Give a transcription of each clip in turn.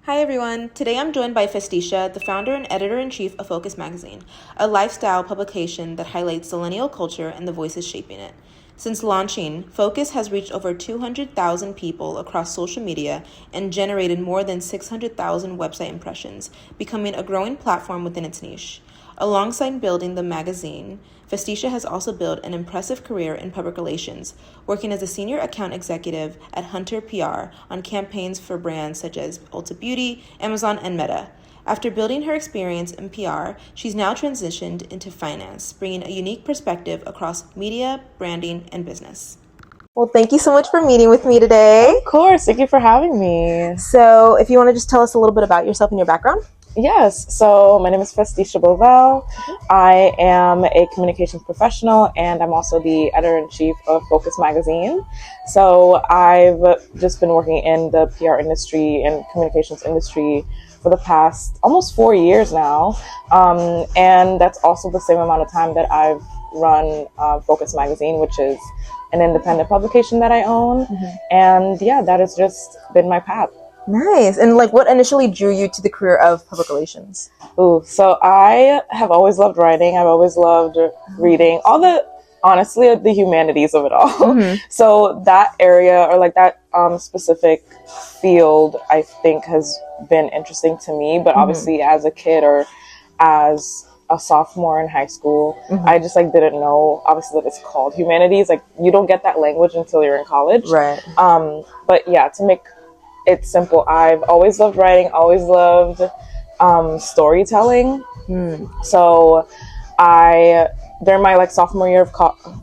Hi everyone, today I'm joined by Festicia, the founder and editor-in-chief of Focus Magazine, a lifestyle publication that highlights millennial culture and the voices shaping it. Since launching, Focus has reached over 200,000 people across social media and generated more than 600,000 website impressions, becoming a growing platform within its niche. Alongside building the magazine, Festicia has also built an impressive career in public relations, working as a senior account executive at Hunter PR on campaigns for brands such as Ulta Beauty, Amazon, and Meta. After building her experience in PR, she's now transitioned into finance, bringing a unique perspective across media, branding, and business. Well, thank you so much for meeting with me today. Of course, thank you for having me. So, if you want to just tell us a little bit about yourself and your background. Yes, so my name is Festicia Bovell. I am a communications professional and I'm also the editor-in-chief of Focus Magazine. So I've just been working in the PR industry and communications industry for the past almost 4 years now. And that's also the same amount of time that I've run Focus Magazine, which is an independent publication that I own. And yeah, that has just been my path. Nice. And what initially drew you to the career of public relations? So I have always loved writing. I've always loved reading, honestly, the humanities of it all. So that area or that specific field, I think has been interesting to me. But obviously as a kid or as a sophomore in high school, I just didn't know obviously that it's called humanities. You don't get that language until you're in college. Right. But yeah, to make it's simple, I've always loved writing, always loved storytelling. So during my sophomore year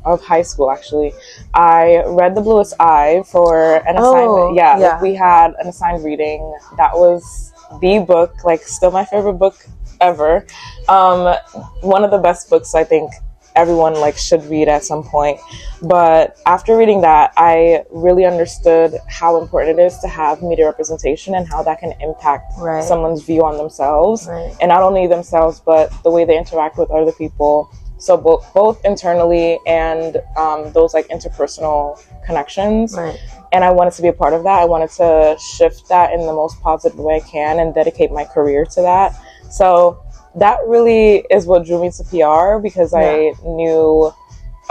of high school, actually, I read The Bluest Eye for an assignment. We had an assigned reading. That was the book, still my favorite book ever. One of the best books I think everyone should read at some point. But after reading that, I really understood how important it is to have media representation and how that can impact someone's view on themselves. And not only themselves, but the way they interact with other people. So both internally and those interpersonal connections. And I wanted to be a part of that. I wanted to shift that in the most positive way I can and dedicate my career to that. So that really is what drew me to PR, because I knew,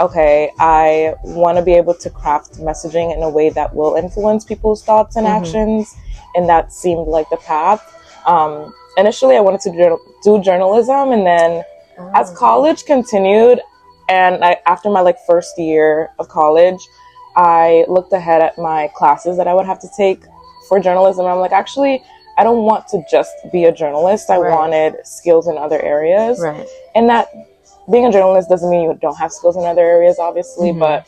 okay, I want to be able to craft messaging in a way that will influence people's thoughts and actions. And that seemed like the path. Initially, I wanted to do journalism. And then as college continued, and after my first year of college, I looked ahead at my classes that I would have to take for journalism. I'm actually, I don't want to just be a journalist. I wanted skills in other areas. And that being a journalist doesn't mean you don't have skills in other areas, obviously, but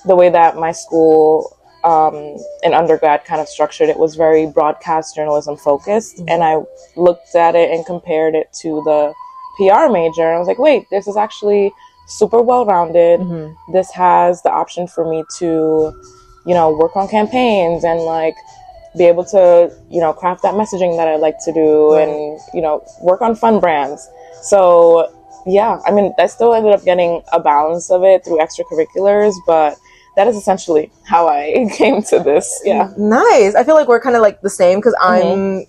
the way that my school in undergrad kind of structured it was very broadcast journalism focused. And I looked at it and compared it to the PR major. And I was like, wait, this is actually super well-rounded. This has the option for me to, work on campaigns and be able to, craft that messaging that I like to do and, work on fun brands. So yeah, I mean, I still ended up getting a balance of it through extracurriculars, but that is essentially how I came to this. Yeah. Nice. I feel we're kind of the same, because I'm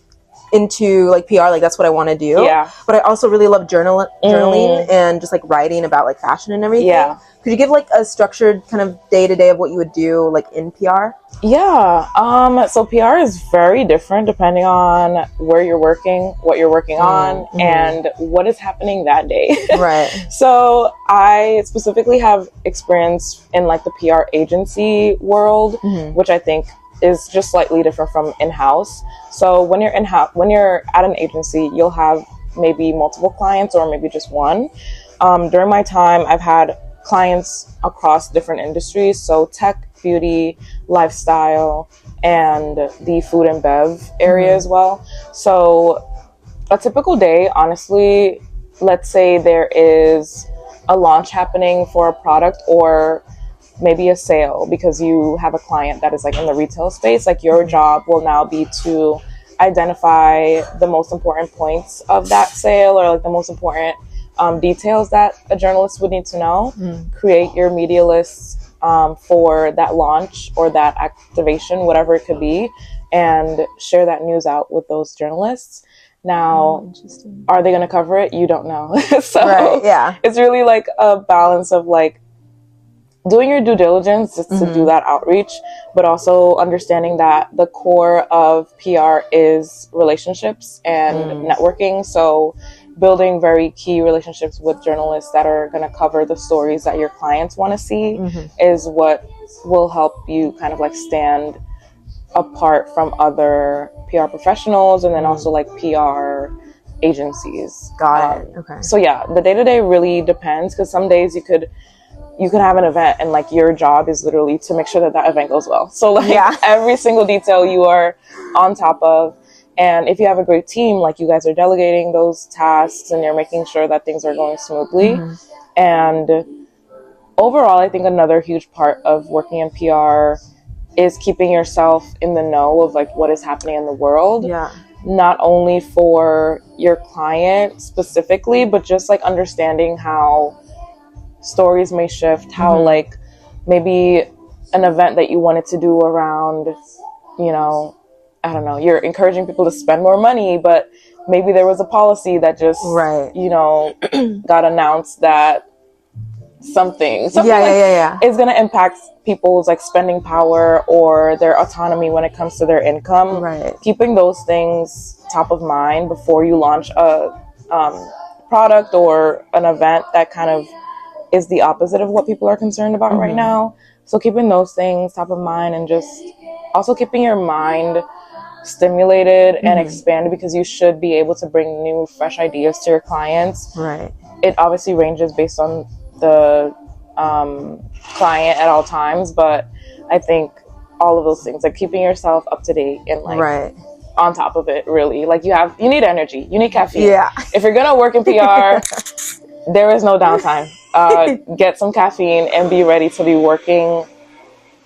into PR, that's what I want to do. Yeah. But I also really love journaling and just writing about fashion and everything. Yeah. Could you give a structured kind of day-to-day of what you would do in PR? Yeah. So PR is very different depending on where you're working, what you're working on, and what is happening that day. So I specifically have experience in the PR agency world, which I think is just slightly different from in-house. So when you're at an agency, you'll have maybe multiple clients or maybe just one. During my time, I've had clients across different industries, so tech, beauty, lifestyle, and the food and bev area as well. So a typical day, honestly, let's say there is a launch happening for a product or maybe a sale because you have a client that is in the retail space. Your job will now be to identify the most important points of that sale or the most important details that a journalist would need to know, create your media lists for that launch or that activation, whatever it could be, and share that news out with those journalists. Now, are they going to cover it? You don't know. So it's really like a balance of like doing your due diligence just to do that outreach, but also understanding that the core of PR is relationships and networking. So building very key relationships with journalists that are going to cover the stories that your clients want to see is what will help you kind of like stand apart from other PR professionals and then also like PR agencies. Got it. Okay. So yeah, the day-to-day really depends, because some days you could have an event and like your job is literally to make sure that that event goes well. So like every single detail you are on top of. And if you have a great team, like you guys are delegating those tasks and you're making sure that things are going smoothly. And overall, I think another huge part of working in PR is keeping yourself in the know of like what is happening in the world. Not only for your client specifically, but just like understanding how stories may shift, how like maybe an event that you wanted to do around, you know, I don't know, you're encouraging people to spend more money, but maybe there was a policy that just, you know, got announced that something is going to impact people's like spending power or their autonomy when it comes to their income. Keeping those things top of mind before you launch a product or an event that kind of is the opposite of what people are concerned about right now. So keeping those things top of mind and just also keeping your mind stimulated and expanded, because you should be able to bring new, fresh ideas to your clients. It obviously ranges based on the client at all times, but I think all of those things, like keeping yourself up to date and like on top of it, really, like you need energy, you need caffeine. If you're gonna work in PR, there is no downtime. Get some caffeine and be ready to be working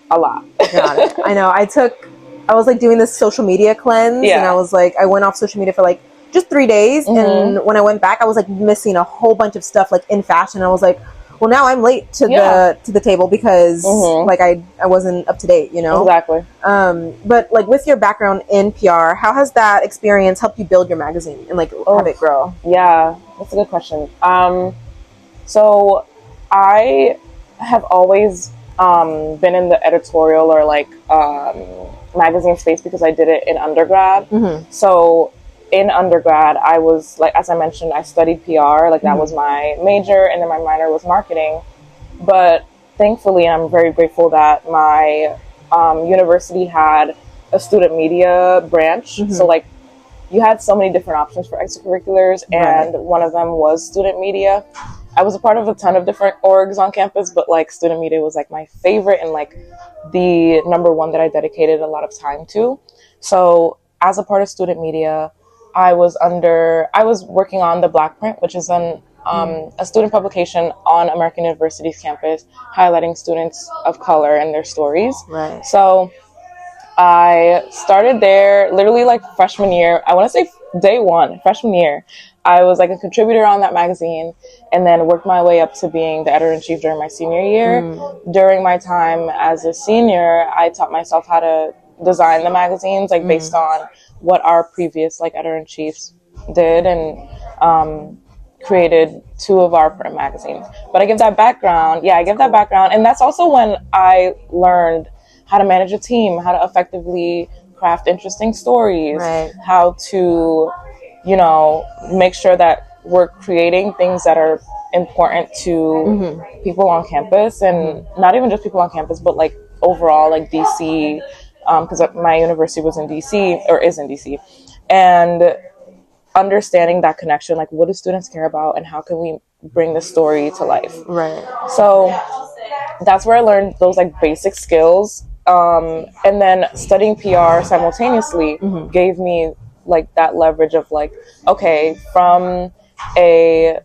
a lot. Got it. I know. I was like doing this social media cleanse, and I was like, I went off social media for like just 3 days, and when I went back, I was like missing a whole bunch of stuff like in fashion. I was like, well, now I'm late to the table because like I wasn't up to date, you know? Exactly. But like with your background in PR, how has that experience helped you build your magazine and like have it grow? Yeah, that's a good question. So I have always been in the editorial or like magazine space because I did it in undergrad. So in undergrad, I was like, as I mentioned, I studied PR, like that was my major, and then my minor was marketing. But thankfully, and I'm very grateful that my university had a student media branch. So like you had so many different options for extracurriculars, and one of them was student media. I was a part of a ton of different orgs on campus, but like student media was like my favorite and like the number one that I dedicated a lot of time to. So as a part of student media, I was working on the Black Print, which is a student publication on American University's campus highlighting students of color and their stories. So I started there literally like freshman year. I want to say day one, freshman year. I was like a contributor on that magazine, and then worked my way up to being the editor-in-chief during my senior year. During my time as a senior, I taught myself how to design the magazines, like based on what our previous like editor-in-chiefs did, and created 2 of our print magazines. But I give that background. And that's also when I learned how to manage a team, how to effectively craft interesting stories, how to, you know, make sure that we're creating things that are important to people on campus, and not even just people on campus, but like overall, like DC, because my university was in DC, or is in DC, and understanding that connection, like what do students care about and how can we bring the story to life. So that's where I learned those like basic skills. And then studying PR simultaneously gave me like that leverage of like, okay, from a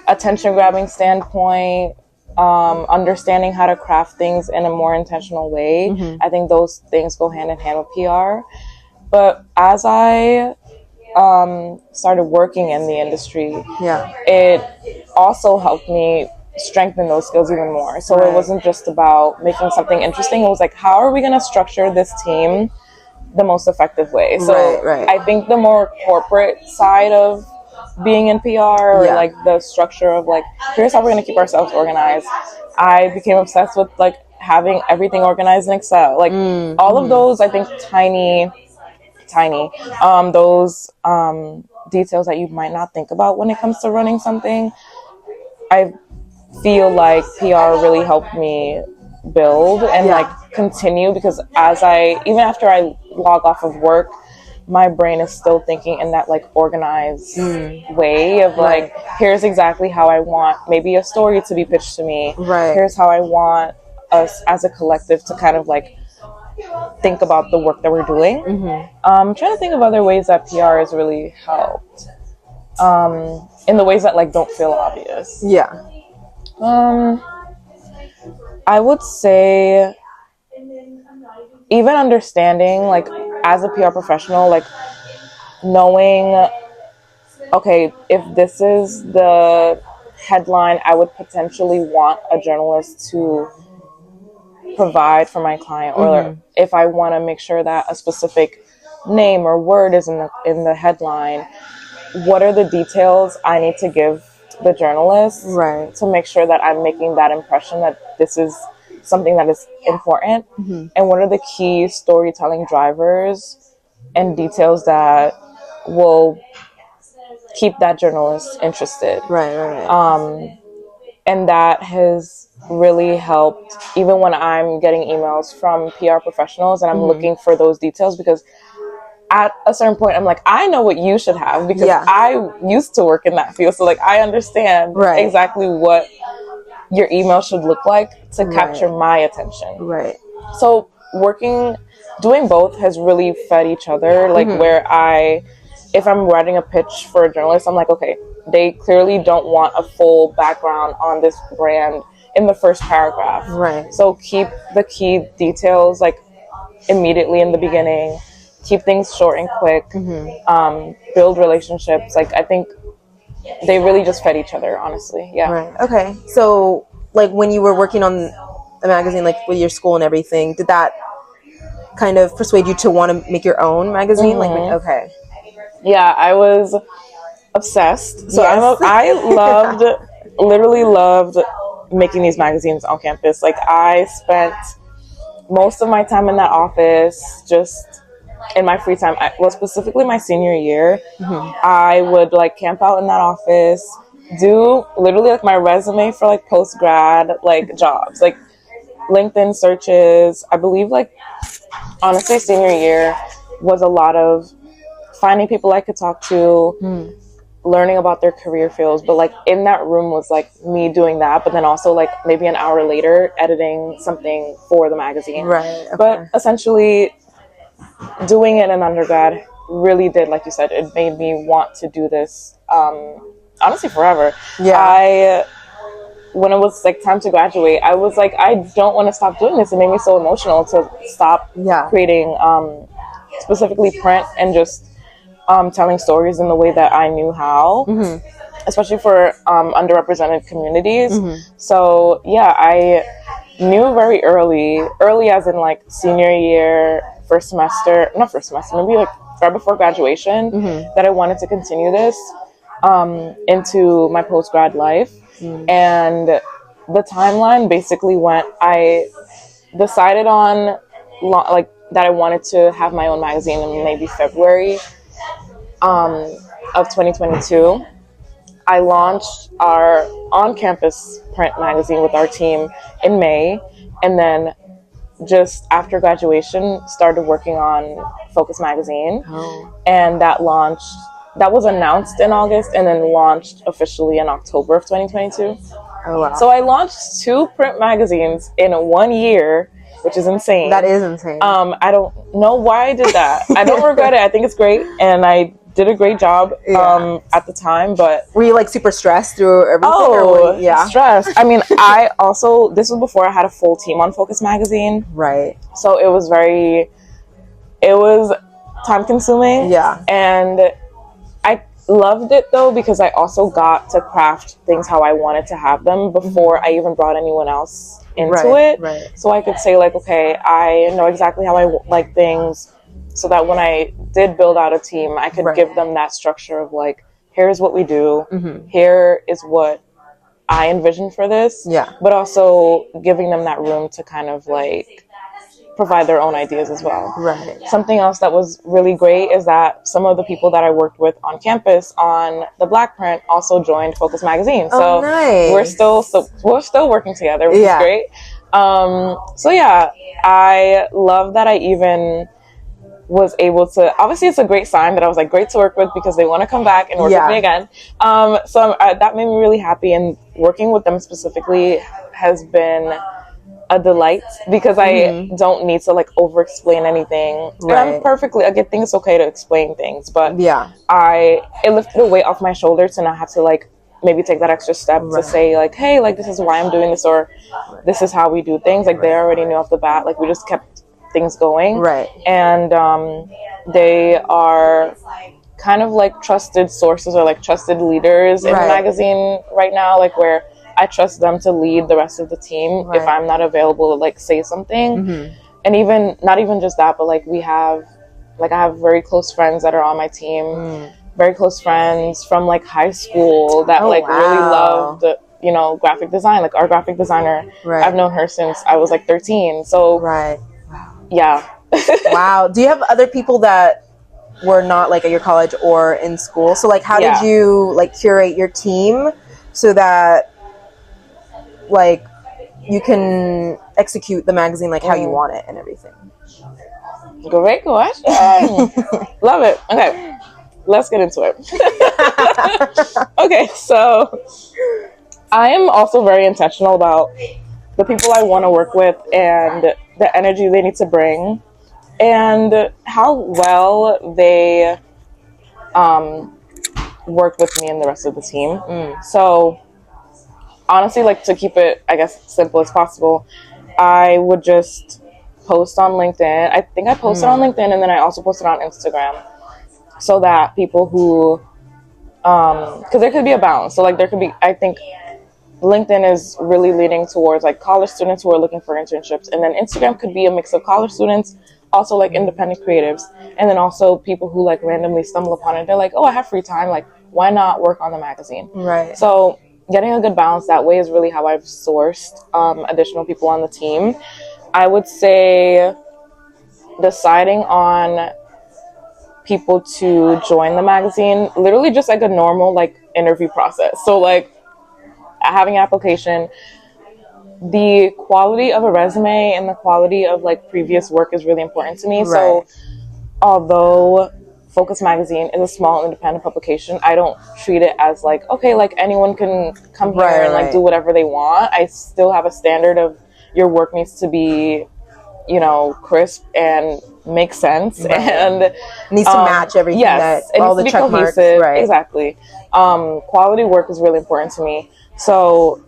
attention grabbing standpoint, understanding how to craft things in a more intentional way. I think those things go hand in hand with PR. But as I started working in the industry, it also helped me strengthen those skills even more. So Right. it wasn't just about making something interesting. It was like, how are we going to structure this team the most effective way? So Right. I think the more corporate side of being in PR, or Yeah. like the structure of like, here's how we're going to keep ourselves organized. I became obsessed with like having everything organized in Excel. Like all of those, I think, tiny those details that you might not think about when it comes to running something, I feel like PR really helped me build and like continue, because even after I log off of work, my brain is still thinking in that like organized way of like, here's exactly how I want maybe a story to be pitched to me. Right. Here's how I want us as a collective to kind of like think about the work that we're doing. I'm trying to think of other ways that PR has really helped. In the ways that like don't feel obvious. Yeah. I would say even understanding, like as a PR professional, like knowing, okay, if this is the headline I would potentially want a journalist to provide for my client, or if I want to make sure that a specific name or word is in the headline, what are the details I need to give the journalist to make sure that I'm making that impression that this is something that is important, and what are the key storytelling drivers and details that will keep that journalist interested. And that has really helped, even when I'm getting emails from PR professionals and I'm looking for those details, because at a certain point I'm like, I know what you should have, because I used to work in that field. So like I understand exactly what your email should look like to capture my attention. So doing both has really fed each other. Like where if I'm writing a pitch for a journalist, I'm like, okay, they clearly don't want a full background on this brand in the first paragraph. So keep the key details like immediately in the beginning. Keep things short and quick. Build relationships. Like I think they really just fed each other, honestly. Okay. So like when you were working on the magazine, like with your school and everything, did that kind of persuade you to want to make your own magazine? Yeah, I was obsessed. So I literally loved making these magazines on campus. Like I spent most of my time in that office, just in my free time. Specifically my senior year, I would like camp out in that office, do literally like my resume for like post grad like jobs, like LinkedIn searches. I believe like honestly senior year was a lot of finding people I could talk to, learning about their career fields. But like in that room was like me doing that, but then also like maybe an hour later editing something for the magazine. But essentially doing it in undergrad really did, like you said, it made me want to do this honestly forever. When it was like time to graduate, I was like, I don't want to stop doing this. It made me so emotional to stop creating specifically print and just telling stories in the way that I knew how, especially for underrepresented communities. So yeah, I knew very early as in like senior year, maybe like right before graduation, that I wanted to continue this into my post-grad life. And the timeline basically I decided on like that I wanted to have my own magazine in maybe February of 2022. I launched our on-campus print magazine with our team in May, and then just after graduation started working on Focus magazine. And that was announced in August and then launched officially in October of 2022. So I launched 2 print magazines in 1 year, which is insane. That is insane. I don't know why I did that. I don't regret it. I think it's great, and I did a great job at the time. But were you like super stressed through everything? Stressed. I mean, this was before I had a full team on Focus magazine. So it was time consuming. And loved it though, because I also got to craft things how I wanted to have them before I even brought anyone else into it. Right. So I could say like, okay, I know exactly how I like things, so that when I did build out a team, I could give them that structure of like, here's what we do, here is what I envision for this, but also giving them that room to kind of like provide their own ideas as well. Right. Something else that was really great is that some of the people that I worked with on campus on the Black Print also joined Focus Magazine. So nice. we're still working together, which is great. So yeah, I love that I even was able to, obviously it's a great sign that I was like great to work with, because they want to come back and work with me again. So that made me really happy, and working with them specifically has been a delight, because I don't need to like over explain anything. And I'm perfectly, I think it's okay to explain things, but it lifted a weight off my shoulder to not have to like maybe take that extra step to say like, hey, like this is why I'm doing this, or this is how we do things. Like they already knew off the bat, like we just kept things going. And they are kind of like trusted sources, or like trusted leaders in the magazine right now, like where I trust them to lead the rest of the team if I'm not available to like say something. And even not even just that, but like I have very close friends that are on my team, very close friends from like high school that really loved, you know, graphic design. Like our graphic designer, I've known her since I was like 13. So yeah. Wow. Do you have other people that were not like at your college or in school? So like how did you like curate your team so that like you can execute the magazine like how you want it and everything? Great question. Love it. Okay, let's get into it. Okay, so I am also very intentional about the people I want to work with and the energy they need to bring and how well they work with me and the rest of the team. So honestly, like to keep it, I guess, simple as possible, I would just post on LinkedIn. I think I posted on LinkedIn, and then I also posted on Instagram, so that people who, because there could be a balance. So like there could be, I think LinkedIn is really leaning towards like college students who are looking for internships, and then Instagram could be a mix of college students, also like independent creatives, and then also people who like randomly stumble upon it. They're like, oh, I have free time, like why not work on the magazine? So getting a good balance that way is really how I've sourced additional people on the team. I would say deciding on people to join the magazine, literally just like a normal like interview process. So like having an application, the quality of a resume and the quality of like previous work is really important to me. So although Focus Magazine is a small independent publication, I don't treat it as like, okay, like anyone can come here and like do whatever they want. I still have a standard of your work needs to be, you know, crisp and make sense and needs to match everything. Yes, that all the check marks. Exactly. Quality work is really important to me. So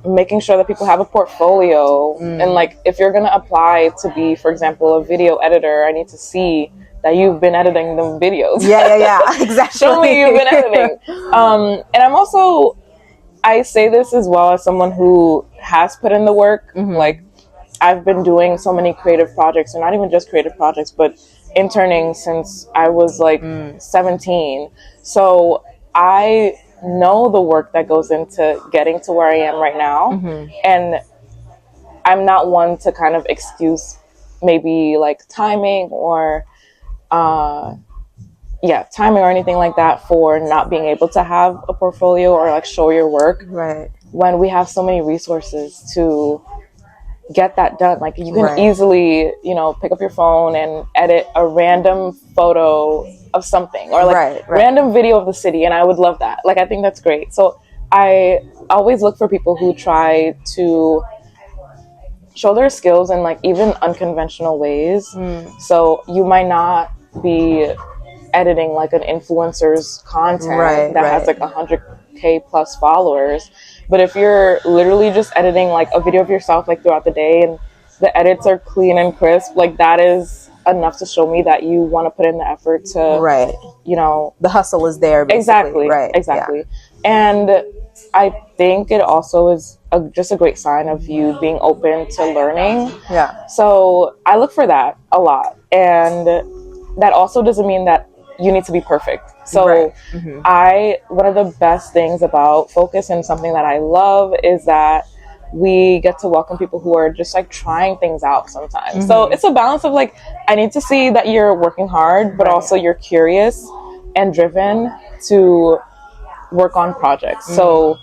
making sure that people have a portfolio and like if you're gonna apply to be, for example, a video editor, I need to see that you've been editing the videos. Exactly. Show me you've been editing. And I'm also, I say this as well as someone who has put in the work. Like I've been doing so many creative projects, and not even just creative projects, but interning since I was like 17. So I know the work that goes into getting to where I am right now. And I'm not one to kind of excuse maybe like timing or timing or anything like that for not being able to have a portfolio or like show your work when we have so many resources to get that done. Like you can easily, you know, pick up your phone and edit a random photo of something or like random video of the city, and I would love that. Like I think that's great. So I always look for people who try to show their skills in like even unconventional ways. So you might not be editing like an influencer's content that has like 100K plus followers, but if you're literally just editing like a video of yourself like throughout the day and the edits are clean and crisp, like that is enough to show me that you want to put in the effort to, right, you know, the hustle is there, basically. exactly, right, exactly. yeah. And I think it also is just a great sign of you being open to learning. Yeah. So I look for that a lot. And that also doesn't mean that you need to be perfect. So Right. Mm-hmm. one of the best things about Focus, and something that I love, is that we get to welcome people who are just like trying things out sometimes. Mm-hmm. So it's a balance of like, I need to see that you're working hard, but Right. also you're curious and driven to work on projects. Mm-hmm. So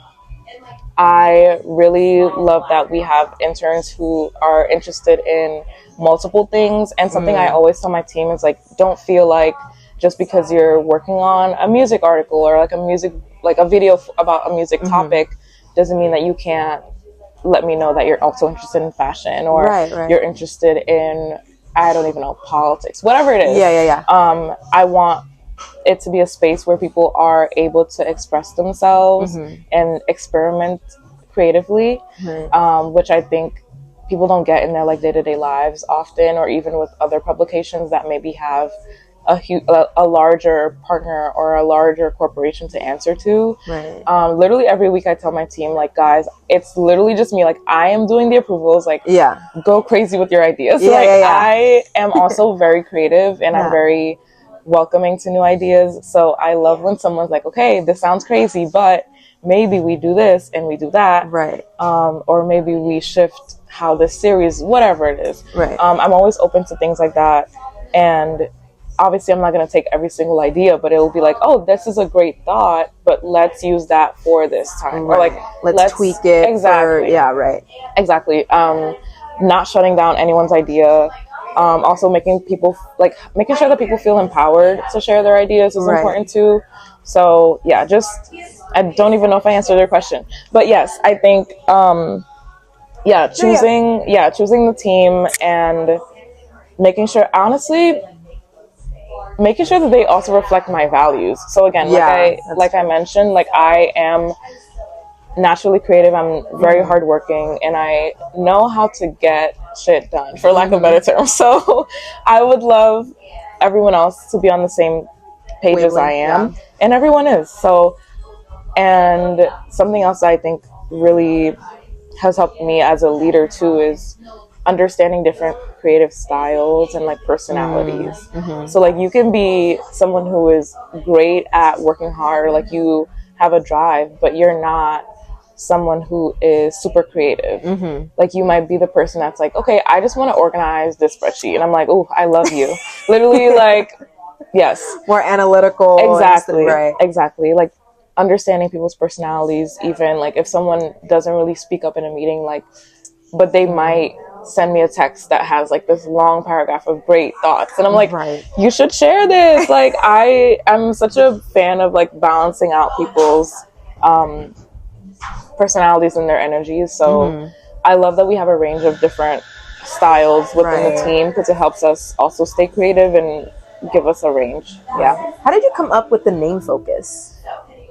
I really love that we have interns who are interested in multiple things. And something I always tell my team is like, don't feel like just because you're working on a music article or like a video about a music topic doesn't mean that you can't let me know that you're also interested in fashion, or Right. you're interested in, I don't even know, politics, whatever it is. Yeah. I want it to be a space where people are able to express themselves and experiment creatively, which I think people don't get in their like day-to-day lives often, or even with other publications that maybe have a larger partner or a larger corporation to answer to. Right. Literally every week I tell my team, like, guys, it's literally just me. Like, I am doing the approvals. Like, Yeah. go crazy with your ideas. Yeah, like, yeah. I am also very creative, and I'm very welcoming to new ideas. So I love when someone's like, okay, this sounds crazy, but maybe we do this and we do that. Right. Or maybe we shift how this series, whatever it is. Right. I'm always open to things like that. And obviously I'm not going to take every single idea, but it'll be like, oh, this is a great thought, but let's use that for this time. Right. Or like, let's tweak it. Exactly. Yeah, right. Exactly. Not shutting down anyone's idea. Also making sure that people feel empowered to share their ideas is important too. So yeah, I don't even know if I answered your question, but yes, I think, choosing the team and making sure that they also reflect my values. So again, like I mentioned, like, I am naturally creative. I'm very hardworking, and I know how to get shit done, for lack of a better term. So I would love everyone else to be on the same page as I am, and everyone is. So, and something else I think really has helped me as a leader too is understanding different creative styles and like personalities. So like, you can be someone who is great at working hard, like you have a drive, but you're not someone who is super creative. Like, you might be the person that's like, okay, I just want to organize this spreadsheet, and I'm like, oh, I love you. Literally, like, yes, more analytical. Exactly. Like, understanding people's personalities. Even like, if someone doesn't really speak up in a meeting, like, but they might send me a text that has like this long paragraph of great thoughts, and I'm like, you should share this. Like, I'm such a fan of like balancing out people's personalities and their energies. So I love that we have a range of different styles within the team, because it helps us also stay creative and give us a range. Yeah. How did you come up with the name Focus?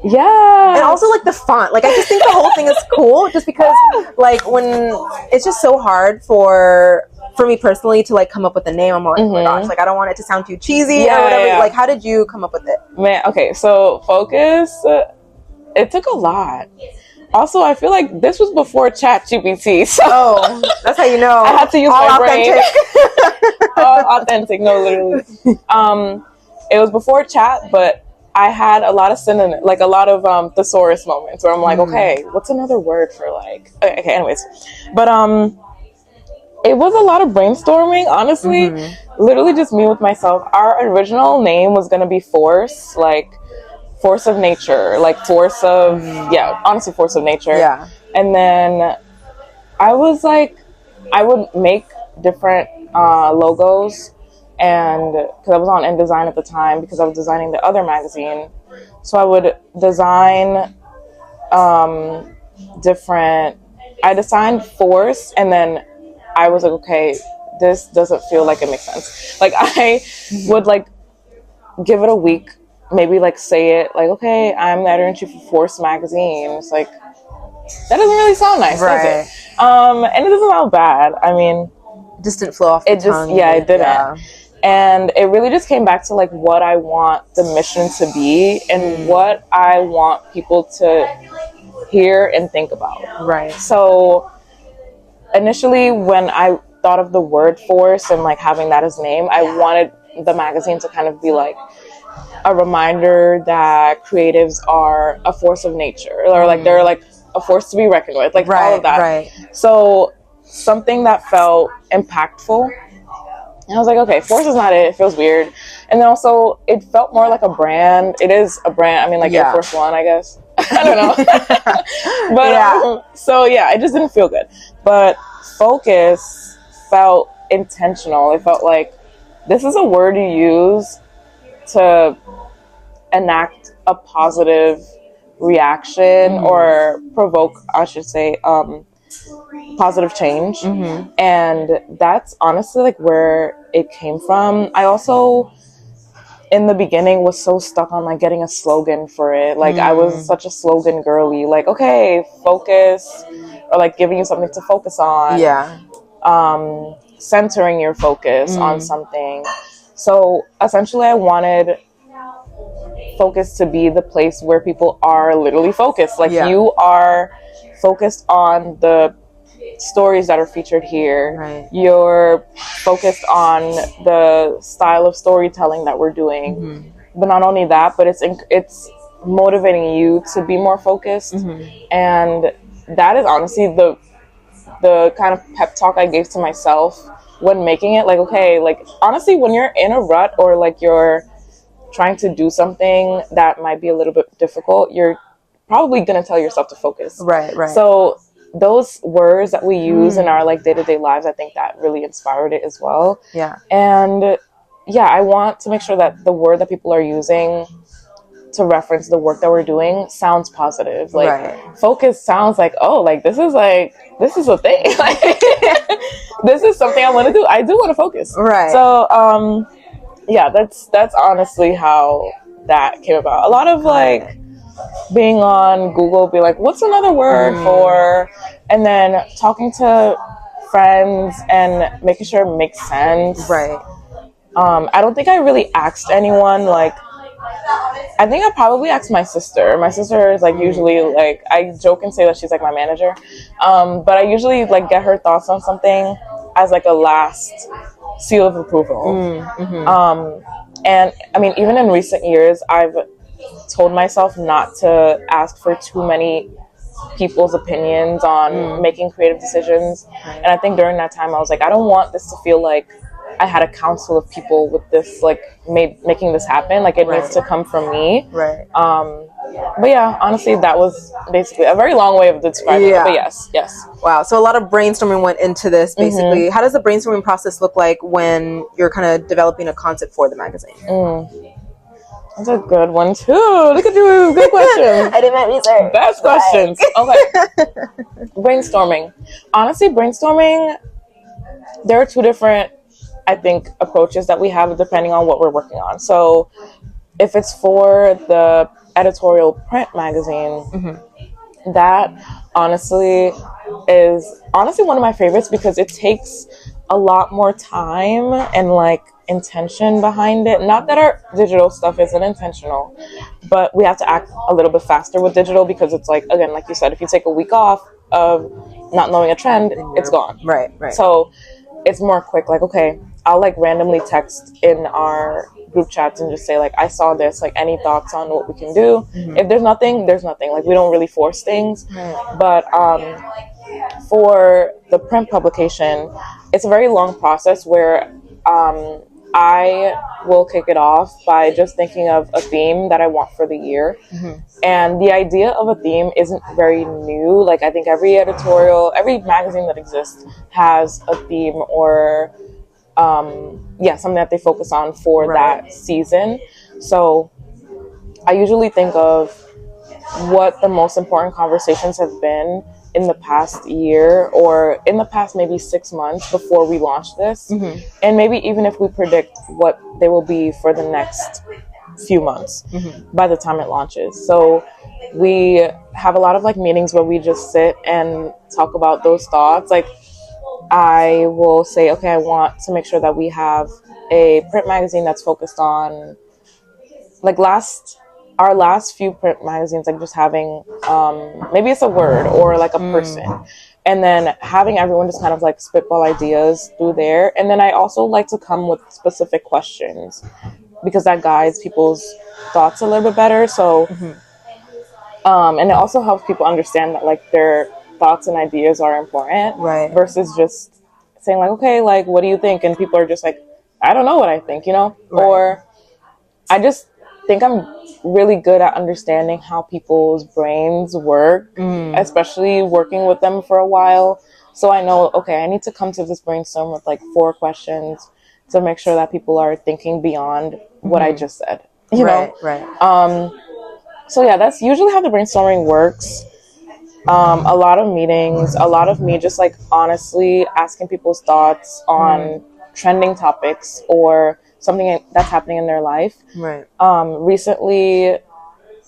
Yeah. And also like the font. Like, I just think the whole thing is cool, just because like, when it's just so hard for me personally to like come up with a name. I'm like, oh my gosh, like, I don't want it to sound too cheesy or whatever. Like, how did you come up with it? Man, okay, so Focus, it took a lot. Also, I feel like this was before ChatGPT, so that's how you know. I had to use all my authentic. brain. All authentic, no, literally. It was before chat, but I had a lot of a lot of thesaurus moments where I'm like, okay, what's another word for like? Okay, anyways, but it was a lot of brainstorming, honestly. Literally just me with myself. Our original name was gonna be Force, like force of nature, like force of honestly, force of nature. Yeah. And then I was like, I would make different logos, and because I was on InDesign at the time, because I was designing the other magazine, so I would design I designed force, and then I was like, okay, this doesn't feel like it makes sense. Like, I would like give it a week, maybe like say it like, okay, I'm the editor-in-chief of Force magazine. It's like, that doesn't really sound nice, does it? And it doesn't sound bad. I mean, it just didn't flow off the tongue. It didn't. And it really just came back to like what I want the mission to be and what I want people to hear and think about. Right. So initially when I thought of the word force and like having that as name, I wanted the magazine to kind of be like a reminder that creatives are a force of nature, or like they're like a force to be reckoned with, like all of that. Right. So something that felt impactful. And I was like, okay, force is not it. It feels weird. And then also, it felt more like a brand. It is a brand. I mean, like Air Force One, I guess. I don't know. But so yeah, it just didn't feel good. But focus felt intentional. It felt like this is a word you use to enact a positive reaction or provoke, I should say, positive change. And that's honestly like where it came from. I also in the beginning was so stuck on like getting a slogan for it. Like I was such a slogan girly, like, okay, focus, or like giving you something to focus on, centering your focus on something. So essentially I wanted focus to be the place where people are literally focused, like you are focused on the stories that are featured here. You're focused on the style of storytelling that we're doing. But not only that, but it's motivating you to be more focused. And that is honestly the kind of pep talk I gave to myself when making it. Like, okay, like honestly, when you're in a rut or like you're trying to do something that might be a little bit difficult, you're probably gonna tell yourself to focus. Right. So those words that we use in our like day-to-day lives, I think that really inspired it as well. And I want to make sure that the word that people are using to reference the work that we're doing sounds positive. Like focus sounds like, oh, like this is a thing. Like this is something I want to do. I do want to focus. So that's honestly how that came about. A lot of like being on Google, be like, what's another word for, and then talking to friends and making sure it makes sense. I don't think I really asked anyone. Like, I think I probably asked my sister. My sister is like usually like, I joke and say that she's like my manager, but I usually like get her thoughts on something as like a last seal of approval. And I mean, even in recent years, I've told myself not to ask for too many people's opinions on making creative decisions. And I think during that time I was like, I don't want this to feel like I had a council of people with this, like making this happen. Like it needs to come from me. But yeah, honestly, that was basically a very long way of describing it. But yes. Wow. So a lot of brainstorming went into this, basically. How does the brainstorming process look like when you're kind of developing a concept for the magazine? That's a good one too. Look at you. Good question. I did my research. Best questions. Okay. Brainstorming. Honestly, brainstorming, there are two different, I think, approaches that we have depending on what we're working on. So if it's for the editorial print magazine, that honestly is one of my favorites because it takes a lot more time and like intention behind it. Not that our digital stuff isn't intentional, but we have to act a little bit faster with digital because it's like, again, like you said, if you take a week off of not knowing a trend, it's gone. Right. So it's more quick. Like, okay, I'll like randomly text in our group chats and just say like, I saw this, like any thoughts on what we can do. If there's nothing, there's nothing. Like we don't really force things. But for the print publication, it's a very long process where I will kick it off by just thinking of a theme that I want for the year. And the idea of a theme isn't very new. Like I think every editorial, every magazine that exists has a theme or something that they focus on for that season. So I usually think of what the most important conversations have been in the past year or in the past maybe 6 months before we launch this. And maybe even if we predict what they will be for the next few months by the time it launches. So we have a lot of like meetings where we just sit and talk about those thoughts. Like I will say, okay, I want to make sure that we have a print magazine that's focused on, like, our last few print magazines, like just having maybe it's a word or like a person, and then having everyone just kind of like spitball ideas through there. And then I also like to come with specific questions because that guides people's thoughts a little bit better. So and it also helps people understand that like their thoughts and ideas are important, Right. versus just saying like, okay, like, what do you think? And people are just like, I don't know what I think, Right. or I just think I'm really good at understanding how people's brains work, especially working with them for a while. So I know, okay, I need to come to this brainstorm with like 4 questions to make sure that people are thinking beyond what I just said, you know? Right. So yeah, that's usually how the brainstorming works. A lot of meetings, a lot of me just like honestly asking people's thoughts on trending topics or something that's happening in their life. Right. Recently,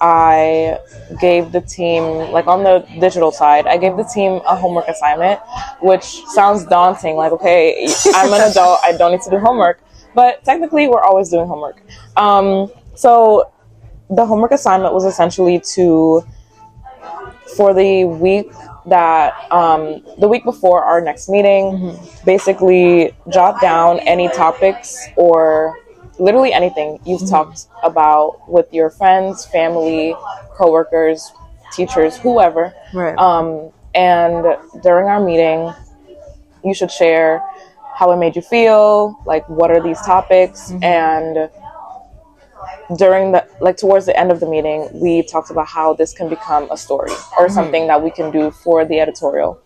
I gave the team, like on the digital side, I gave the team a homework assignment, which sounds daunting. Like, okay, I'm an adult, I don't need to do homework. But technically, we're always doing homework. So the homework assignment was essentially for the week the week before our next meeting, basically jot down any topics or literally anything you've talked about with your friends, family, coworkers, teachers, whoever. Right. And during our meeting, you should share how it made you feel, like what are these topics, and during towards the end of the meeting, we talked about how this can become a story or something that we can do for the editorial,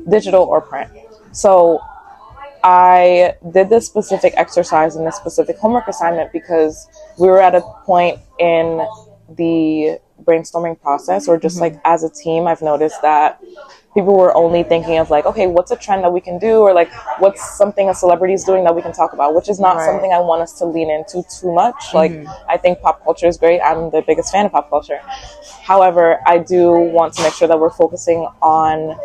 digital or print. So I did this specific exercise and this specific homework assignment because we were at a point in the brainstorming process, or just like as a team, I've noticed that people were only thinking of like, okay, what's a trend that we can do, or like what's something a celebrity is doing that we can talk about, which is not something I want us to lean into too much. Like, I think pop culture is great. I'm the biggest fan of pop culture. However, I do want to make sure that we're focusing on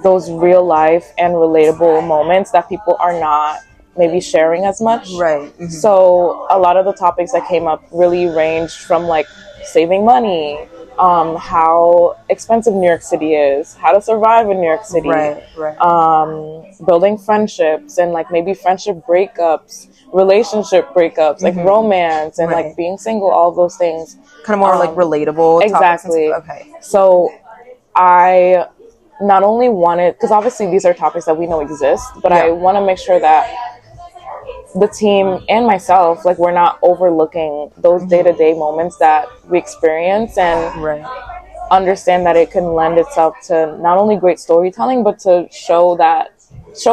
those real life and relatable moments that people are not maybe sharing as much. Right. So a lot of the topics that came up really ranged from like saving money, how expensive New York City is, how to survive in New York City, building friendships and like maybe friendship breakups, relationship breakups, like romance and like being single, all of those things. Kind of more like relatable. Exactly. Okay. So I not only wanted, because obviously these are topics that we know exist, but I want to make sure that the team and myself, like, we're not overlooking those day-to-day moments that we experience, and understand that it can lend itself to not only great storytelling, but to show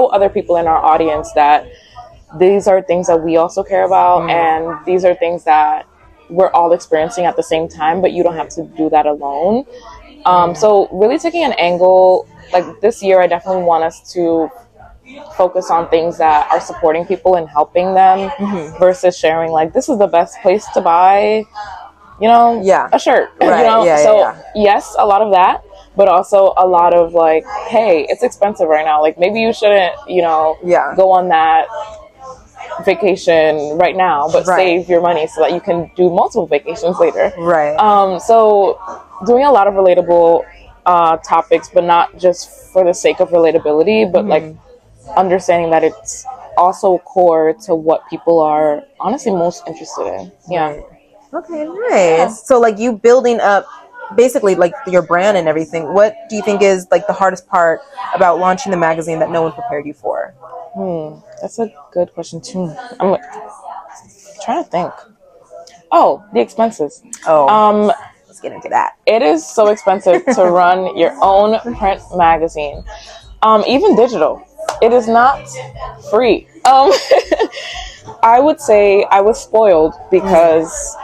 other people in our audience that these are things that we also care about, and these are things that we're all experiencing at the same time, but you don't have to do that alone. So really taking an angle, like this year, I definitely want us to focus on things that are supporting people and helping them, versus sharing like, this is the best place to buy, a shirt, yes, a lot of that, but also a lot of like, hey, it's expensive right now, like maybe you shouldn't, go on that vacation right now, but save your money so that you can do multiple vacations later. So doing a lot of relatable topics, but not just for the sake of relatability, but like understanding that it's also core to what people are honestly most interested in. Okay, nice. So like you building up basically like your brand and everything, what do you think is like the hardest part about launching the magazine that no one prepared you for? That's a good question too. I'm like, trying to think. Oh, the expenses. Let's get into that. It is so expensive to run your own print magazine, even digital. It is not free. I would say I was spoiled because,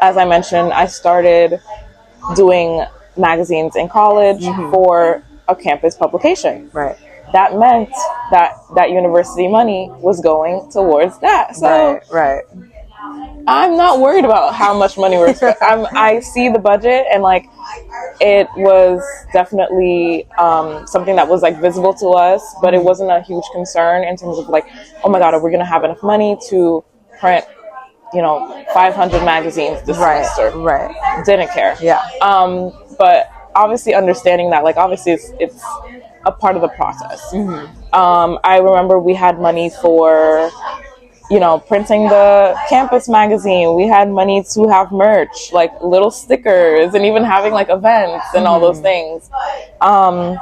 as I mentioned, I started doing magazines in college for a campus publication. That meant that university money was going towards that. So I'm not worried about how much money we're spending. I see the budget, and like, it was definitely something that was like visible to us, but it wasn't a huge concern in terms of like, oh my God, are we going to have enough money to print, 500 magazines this semester? Right. Didn't care. Yeah. But obviously understanding that, like, obviously it's a part of the process. I remember we had money for, printing the campus magazine. We had money to have merch, like little stickers, and even having like events and all those things. A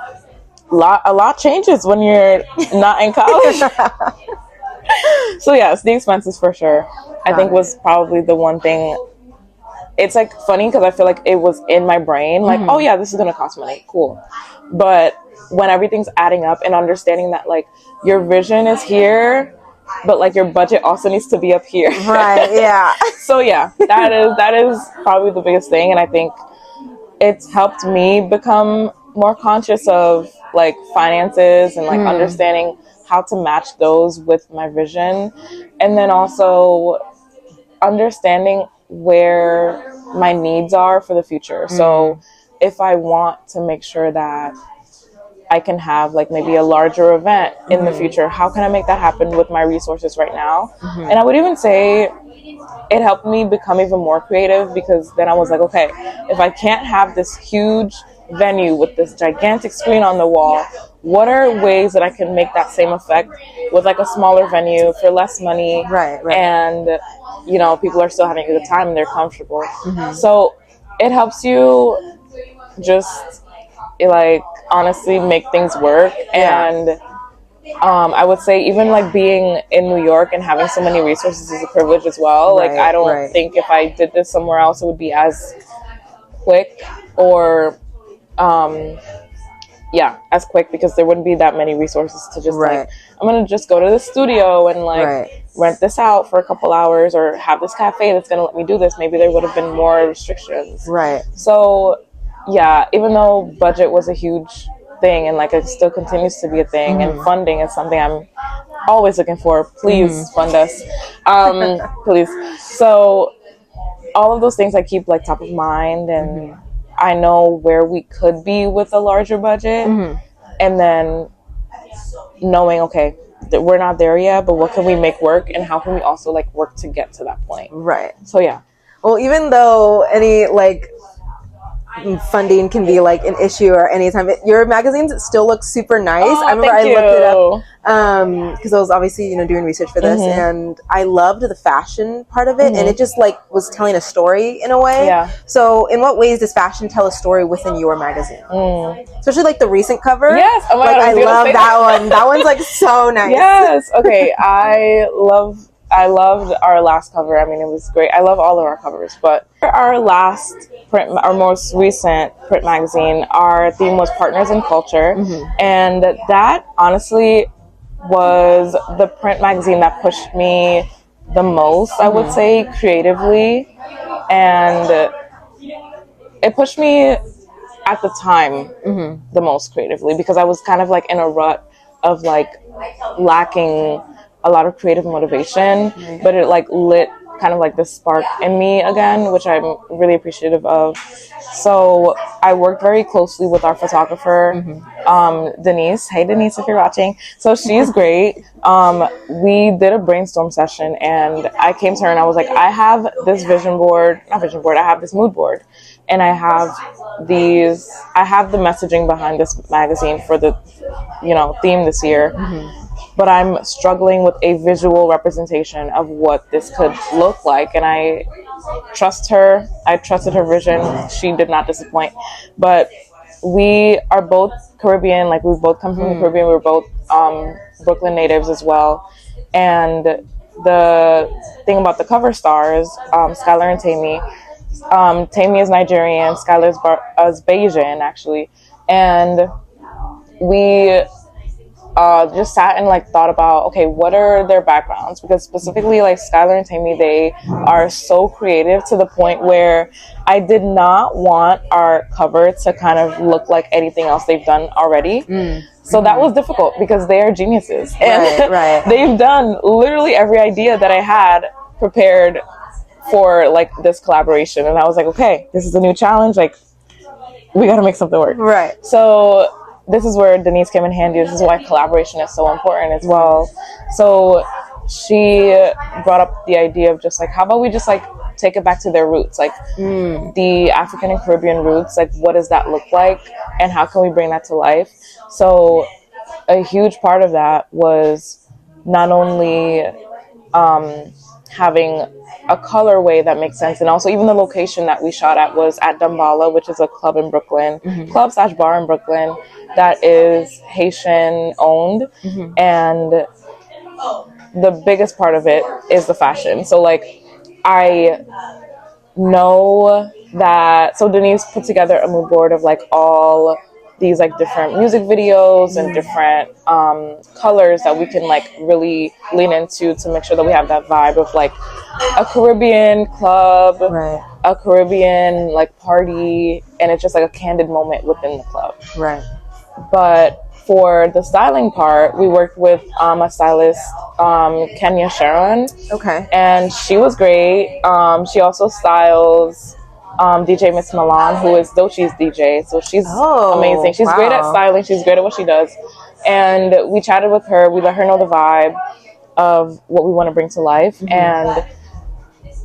lot changes when you're not in college. So yes, the expenses for sure, I think was probably the one thing. It's like funny because I feel like it was in my brain, like, oh yeah, this is gonna cost money, cool. But when everything's adding up and understanding that like your vision is here, but like your budget also needs to be up here. Right. Yeah. So yeah, that is probably the biggest thing, and I think it's helped me become more conscious of like finances and like understanding how to match those with my vision, and then also understanding where my needs are for the future. So if I want to make sure that I can have like maybe a larger event in the future, how can I make that happen with my resources right now? And I would even say it helped me become even more creative, because then I was like, okay, if I can't have this huge venue with this gigantic screen on the wall, what are ways that I can make that same effect with like a smaller venue for less money? Right. And people are still having a good time and they're comfortable. So it helps you just like honestly make things work. And I would say even like being in New York and having so many resources is a privilege as well. Like I don't think if I did this somewhere else it would be as quick or as quick, because there wouldn't be that many resources to just like, I'm gonna just go to the studio and like rent this out for a couple hours, or have this cafe that's gonna let me do this. Maybe there would have been more restrictions. So yeah, even though budget was a huge thing and like it still continues to be a thing, and funding is something I'm always looking for. Please fund us, please. So all of those things I keep like top of mind, and I know where we could be with a larger budget, and then knowing, okay, that we're not there yet, but what can we make work, and how can we also like work to get to that point? So yeah. Well, even though any like funding can be like an issue or anytime, your magazines still look super nice. I remember I looked it up because I was obviously doing research for this, and I loved the fashion part of it, and it just like was telling a story in a way. So in what ways does fashion tell a story within your magazine? Especially like the recent cover. Yes. Oh my God, I love that one. That one's like so nice. Yes. Okay. I loved our last cover. I mean, it was great. I love all of our covers, but our most recent print magazine, our theme was Partners in Culture. And that honestly was the print magazine that pushed me the most, I would say, creatively. And it pushed me at the time the most creatively, because I was kind of like in a rut of like lacking a lot of creative motivation, but it like lit kind of like this spark in me again, which I'm really appreciative of. So I worked very closely with our photographer, Denise. Hey Denise, if you're watching. So she's great. We did a brainstorm session, and I came to her and I was like, I have this I have this mood board, and I have the messaging behind this magazine for the theme this year. But I'm struggling with a visual representation of what this could look like. And I trust her. I trusted her vision. She did not disappoint. But we are both Caribbean. Like, we both come from the Caribbean. We're both Brooklyn natives as well. And the thing about the cover stars, Skylar and Tammy, Tammy is Nigerian, Skylar is Bayesian, actually. And we just sat and like thought about, okay, what are their backgrounds? Because specifically like Skylar and Tammy, they are so creative to the point where I did not want our cover to kind of look like anything else they've done already. So that was difficult, because they are geniuses, and they've done literally every idea that I had prepared for like this collaboration. And I was like, okay, this is a new challenge. Like, we got to make something work. Right. So this is where Denise came in handy. This is why collaboration is so important as well. So she brought up the idea of just like, how about we just like take it back to their roots, like the African and Caribbean roots, like what does that look like and how can we bring that to life? So a huge part of that was not only having a colorway that makes sense, and also even the location that we shot at was at Dambala, which is a club in Brooklyn, club/bar in Brooklyn that is Haitian owned, and the biggest part of it is the fashion. So like I know that, so Denise put together a mood board of like all these like different music videos and different colors that we can like really lean into to make sure that we have that vibe of like a Caribbean club, a Caribbean like party, and it's just like a candid moment within the club. Right. But for the styling part, we worked with a stylist, Kenya Sharon. Okay. And she was great. She also styles DJ Miss Milan, who is Dochi's DJ. So she's amazing. She's great at styling. She's great at what she does. And we chatted with her. We let her know the vibe of what we want to bring to life. And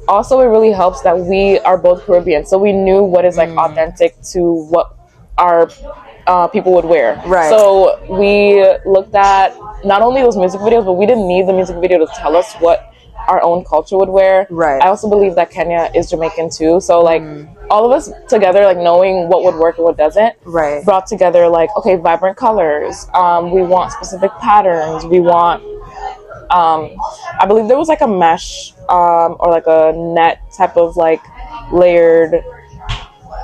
also it really helps that we are both Caribbean. So we knew what is like authentic to what our people would wear. Right. So we looked at not only those music videos, but we didn't need the music video to tell us what our own culture would wear. Right. I also believe that Kenya is Jamaican too. So like all of us together, like knowing what would work and what doesn't, brought together like, okay, vibrant colors. We want specific patterns. We want, I believe there was like a mesh or like a net type of like layered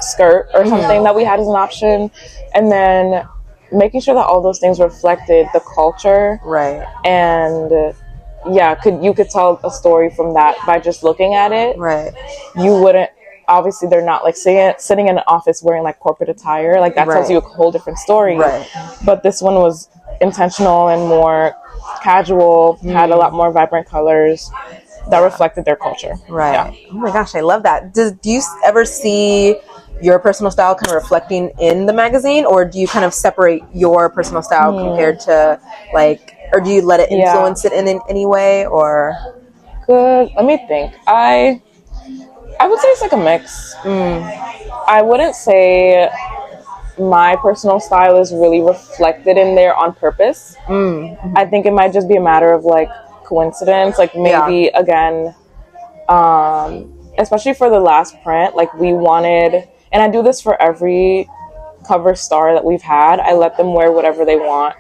skirt or something that we had as an option, and then making sure that all those things reflected the culture, and you could tell a story from that by just looking at it. You wouldn't, obviously they're not like sitting in an office wearing like corporate attire, like that tells you a whole different story, but this one was intentional and more casual, had a lot more vibrant colors that reflected their culture. Oh my gosh, I love that. Do you ever see your personal style kind of reflecting in the magazine, or do you kind of separate your personal style compared to like, or do you let it influence it in any way? Or good, let me think. I would say it's like a mix. I wouldn't say my personal style is really reflected in there on purpose. I think it might just be a matter of like coincidence, like maybe again, especially for the last print, like we wanted, and I do this for every cover star that we've had, I let them wear whatever they want.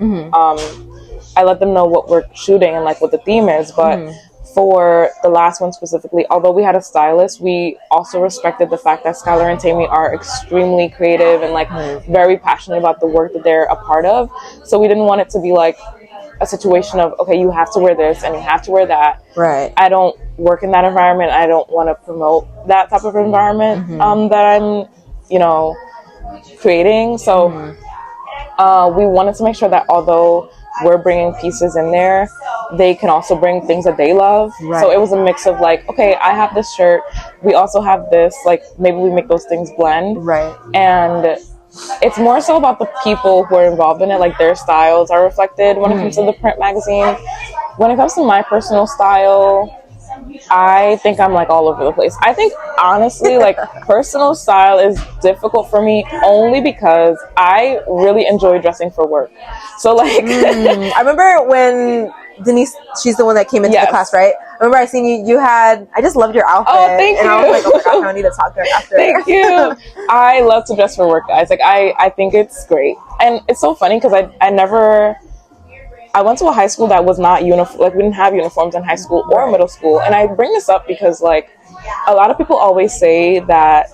I let them know what we're shooting and like what the theme is, but for the last one specifically, although we had a stylist, we also respected the fact that Skylar and Tammy are extremely creative and like very passionate about the work that they're a part of. So we didn't want it to be like a situation of, okay, you have to wear this and you have to wear that. I don't work in that environment. I don't want to promote that type of environment that I'm, creating. So we wanted to make sure that although we're bringing pieces in there, they can also bring things that they love. So it was a mix of like, okay, I have this shirt, we also have this, like maybe we make those things blend. And it's more so about the people who are involved in it, like their styles are reflected when it comes to the print magazine. When it comes to my personal style, I think I'm like all over the place. I think honestly, like personal style is difficult for me only because I really enjoy dressing for work. So like, I remember when Denise, she's the one that came into the class, right? I remember I seen you had, I just loved your outfit. Oh, thank you. And I was like, oh my gosh, I need to talk to her after. Thank you. I love to dress for work, guys. Like I think it's great. And it's so funny because I went to a high school that was not uniform. Like we didn't have uniforms in high school or middle school. And I bring this up because like a lot of people always say that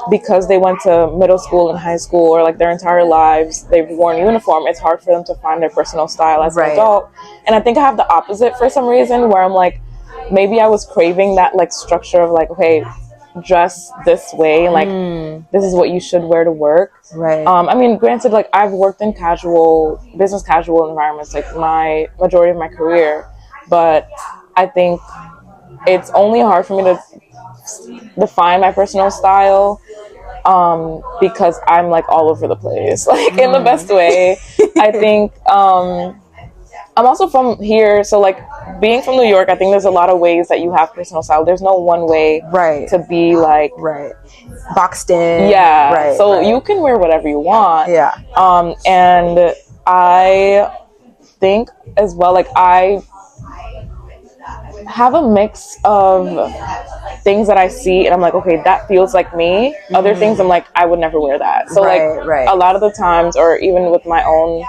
because they went to middle school and high school or like their entire lives, they've worn uniform, it's hard for them to find their personal style as an adult. And I think I have the opposite for some reason, where I'm like, maybe I was craving that like structure of like, okay, dress this way, and like this is what you should wear to work. I mean, granted, like I've worked in business casual environments like my majority of my career, but I think it's only hard for me to define my personal style because I'm like all over the place, like in the best way. I think I'm also from here, so like being from New York, I think there's a lot of ways that you have personal style. There's no one way to be like boxed in. Yeah. So you can wear whatever you want. Yeah. And I think as well, like I have a mix of things that I see and I'm like, okay, that feels like me. Other things I'm like, I would never wear that. So like a lot of the times, or even with my own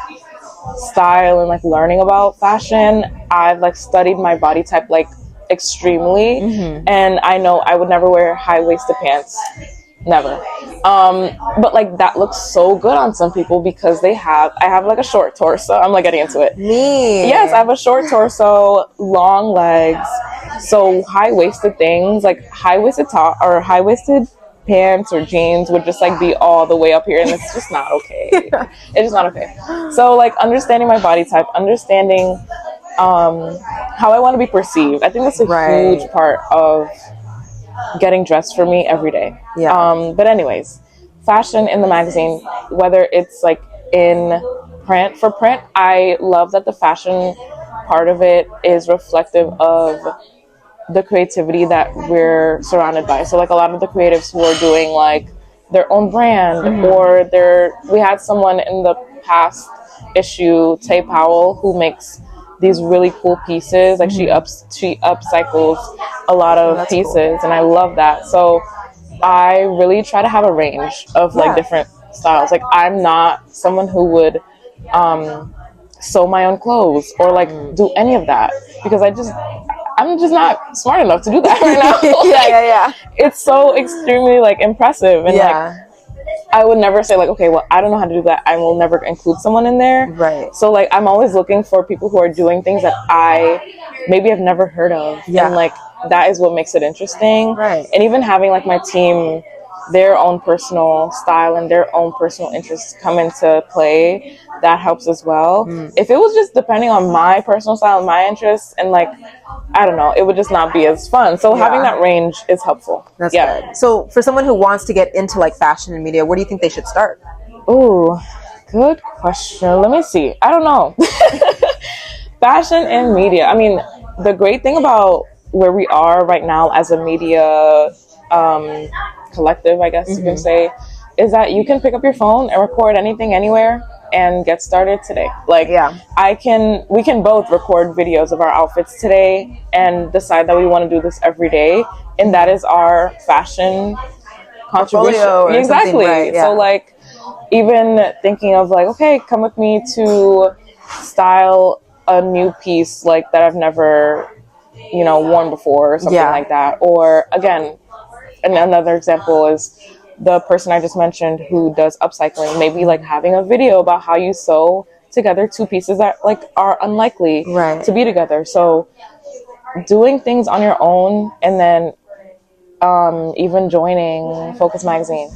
style and like learning about fashion, I've like studied my body type like extremely, and I know I would never wear high-waisted pants, never. But like that looks so good on some people because I have like a short torso. I'm like getting into it. Yes, I have a short torso, long legs, so high-waisted things like high-waisted top or high-waisted pants or jeans would just like be all the way up here, and it's just not okay. It's just not okay. So like understanding my body type, understanding how I want to be perceived, I think that's a huge part of getting dressed for me every day. But anyways, fashion in the magazine, whether it's like in print, for print, I love that the fashion part of it is reflective of the creativity that we're surrounded by. So like a lot of the creatives who are doing like their own brand, or we had someone in the past issue, Tay Powell, who makes these really cool pieces. Like she upcycles a lot of pieces, and I love that. So I really try to have a range of like different styles. Like I'm not someone who would sew my own clothes or like do any of that, because I'm just not smart enough to do that right now. It's so extremely like impressive, and like I would never say like, okay, well, I don't know how to do that, I will never include someone in there. So like I'm always looking for people who are doing things that I maybe have never heard of, and like that is what makes it interesting. And even having like my team, their own personal style and their own personal interests come into play, that helps as well. If it was just depending on my personal style and my interests, and like I don't know, it would just not be as fun. So having that range is helpful. That's good. So for someone who wants to get into like fashion and media, where do you think they should start? Ooh, good question. Let me see. I don't know. Fashion and media. I mean, the great thing about where we are right now as a media collective, I guess you can say, is that you can pick up your phone and record anything anywhere and get started today. Like we can both record videos of our outfits today and decide that we want to do this every day, and that is our fashion contribution. Exactly. So like even thinking of like, okay, come with me to style a new piece like that I've never worn before or something like that. Or again, and another example is the person I just mentioned who does upcycling, maybe like having a video about how you sew together two pieces that like are unlikely to be together. So doing things on your own, and then even joining Focus Magazine,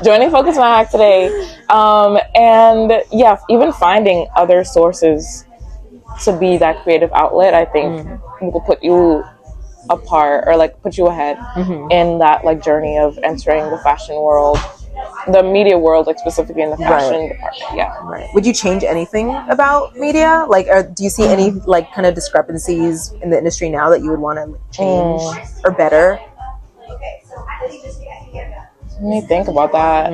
joining Focus Mag today, and even finding other sources to be that creative outlet, I think will put you apart, or like put you ahead in that like journey of entering the fashion world, the media world, like specifically in the fashion department. Would you change anything about media? Like, do you see any like kind of discrepancies in the industry now that you would want to change or better? Let me think about that.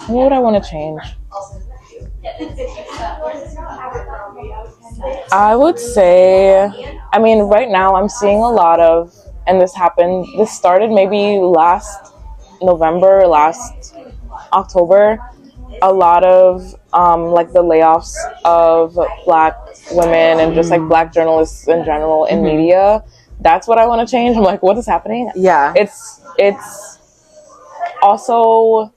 What would I want to change? I would say, I mean, right now I'm seeing a lot of, and this started maybe last November, last October, a lot of like the layoffs of Black women and just like Black journalists in general in media. That's what I want to change. I'm like, what is happening? It's also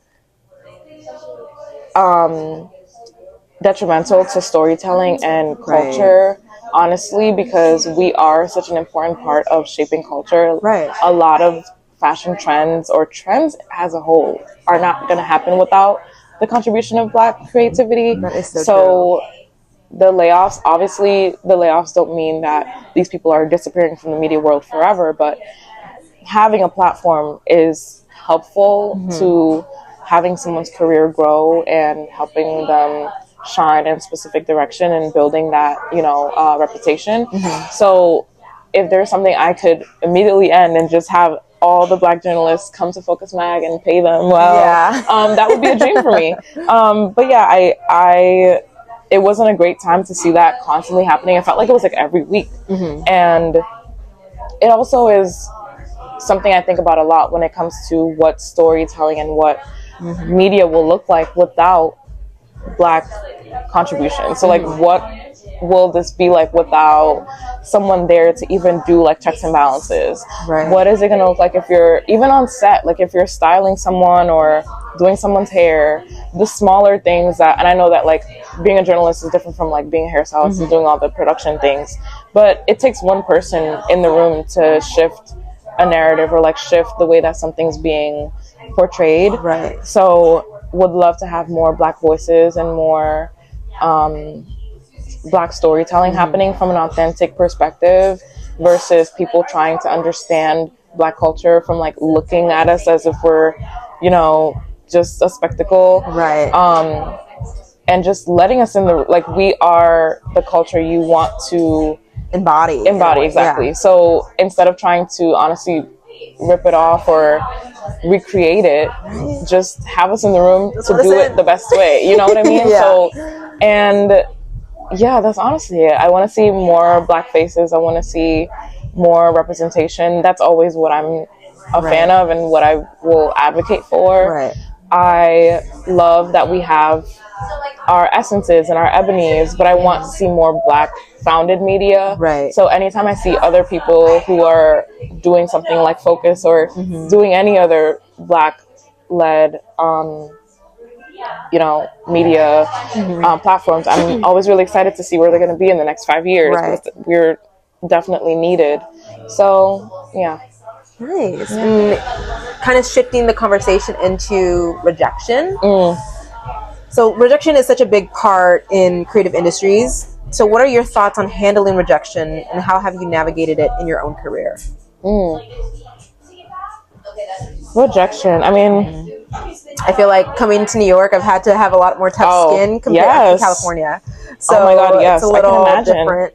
detrimental to storytelling and culture, honestly, because we are such an important part of shaping culture. A lot of fashion trends, or trends as a whole, are not going to happen without the contribution of Black creativity. That is so true. The layoffs, obviously, the layoffs don't mean that these people are disappearing from the media world forever, but having a platform is helpful to having someone's career grow and helping them shine in a specific direction and building that, reputation. So if there's something I could immediately end and just have all the Black journalists come to Focus Mag and pay them that would be a dream for me. But yeah, I it wasn't a great time to see that constantly happening. I felt like it was like every week. And it also is something I think about a lot when it comes to what storytelling and what media will look like without Black contribution. So like, what will this be like without someone there to even do like checks and balances? Right. What is it going to look like if you're even on set, like if you're styling someone or doing someone's hair, the smaller things that, and I know that like being a journalist is different from like being a hairstylist and doing all the production things, but it takes one person in the room to shift a narrative or like shift the way that something's being portrayed. Right. So would love to have more Black voices and more Black storytelling happening from an authentic perspective versus people trying to understand Black culture from like looking at us as if we're, just a spectacle. Right. And just letting us in the, like, we are the culture you want to embody. Exactly. Yeah. So instead of trying to honestly rip it off or recreate it, just have us in the room to do it the best way. You know what I mean? Yeah. So, and yeah, that's honestly it. I want to see more Black faces. I want to see more representation. That's always what I'm a fan of and what I will advocate for. Right. I love that we have our Essences and our Ebonies, but I want to see more Black founded media. Right. So anytime I see other people who are doing something like Focus or doing any other Black led media platforms, I'm always really excited to see where they're going to be in the next 5 years. Right. We're definitely needed. So yeah. Nice. Yeah. And kind of shifting the conversation into rejection. So rejection is such a big part in creative industries. So what are your thoughts on handling rejection and how have you navigated it in your own career? Rejection. I mean, I feel like coming to New York, I've had to have a lot more tough skin compared to California. So oh my God, yes. It's a little I can imagine. different.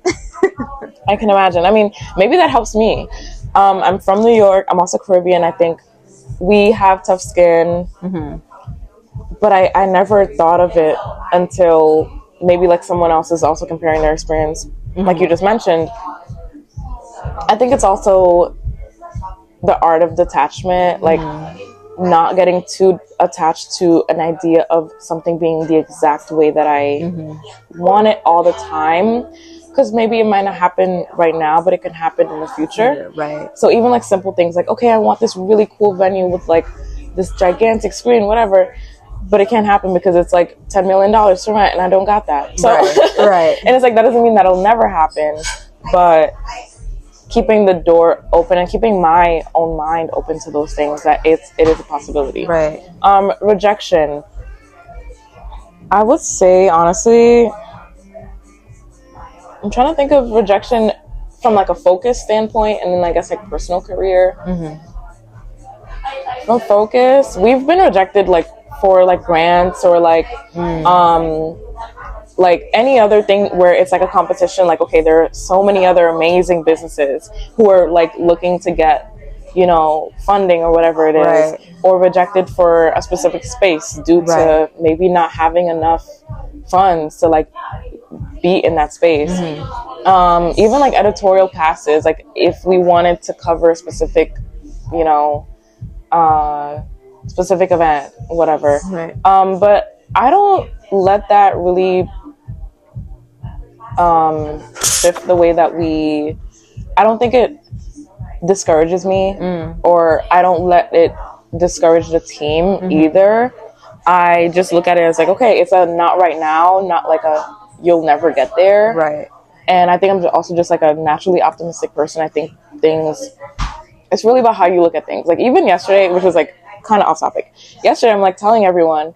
I can imagine. I mean, maybe that helps me. I'm from New York. I'm also Caribbean. I think we have tough skin. But I never thought of it until maybe like someone else is also comparing their experience. Like you just mentioned. I think it's also the art of detachment, like not getting too attached to an idea of something being the exact way that I want it all the time. Because maybe it might not happen right now, but it can happen in the future. Right. So even like simple things like, okay, I want this really cool venue with like this gigantic screen, whatever. But it can't happen because it's like $10 million to rent and I don't got that. So, right. And it's like, that doesn't mean that'll never happen. But keeping the door open and keeping my own mind open to those things, that it is a possibility. Right. Rejection. I would say, honestly, I'm trying to think of rejection from like a focus standpoint and then I guess like personal career. From Focus, we've been rejected like for like grants or like any other thing where it's like a competition. Like, okay, there are so many other amazing businesses who are like looking to get, funding or whatever it is, or rejected for a specific space due to maybe not having enough funds to like be in that space. Even like editorial passes, like if we wanted to cover a specific, specific event, whatever. But I don't let that really shift the way that I don't think it discourages me or I don't let it discourage the team either. I just look at it as like, okay, it's a not right now, not like a you'll never get there. Right. And I think I'm also just like a naturally optimistic person. I think it's really about how you look at things. Like even yesterday, which was like kind of off topic. Yesterday, I'm like telling everyone,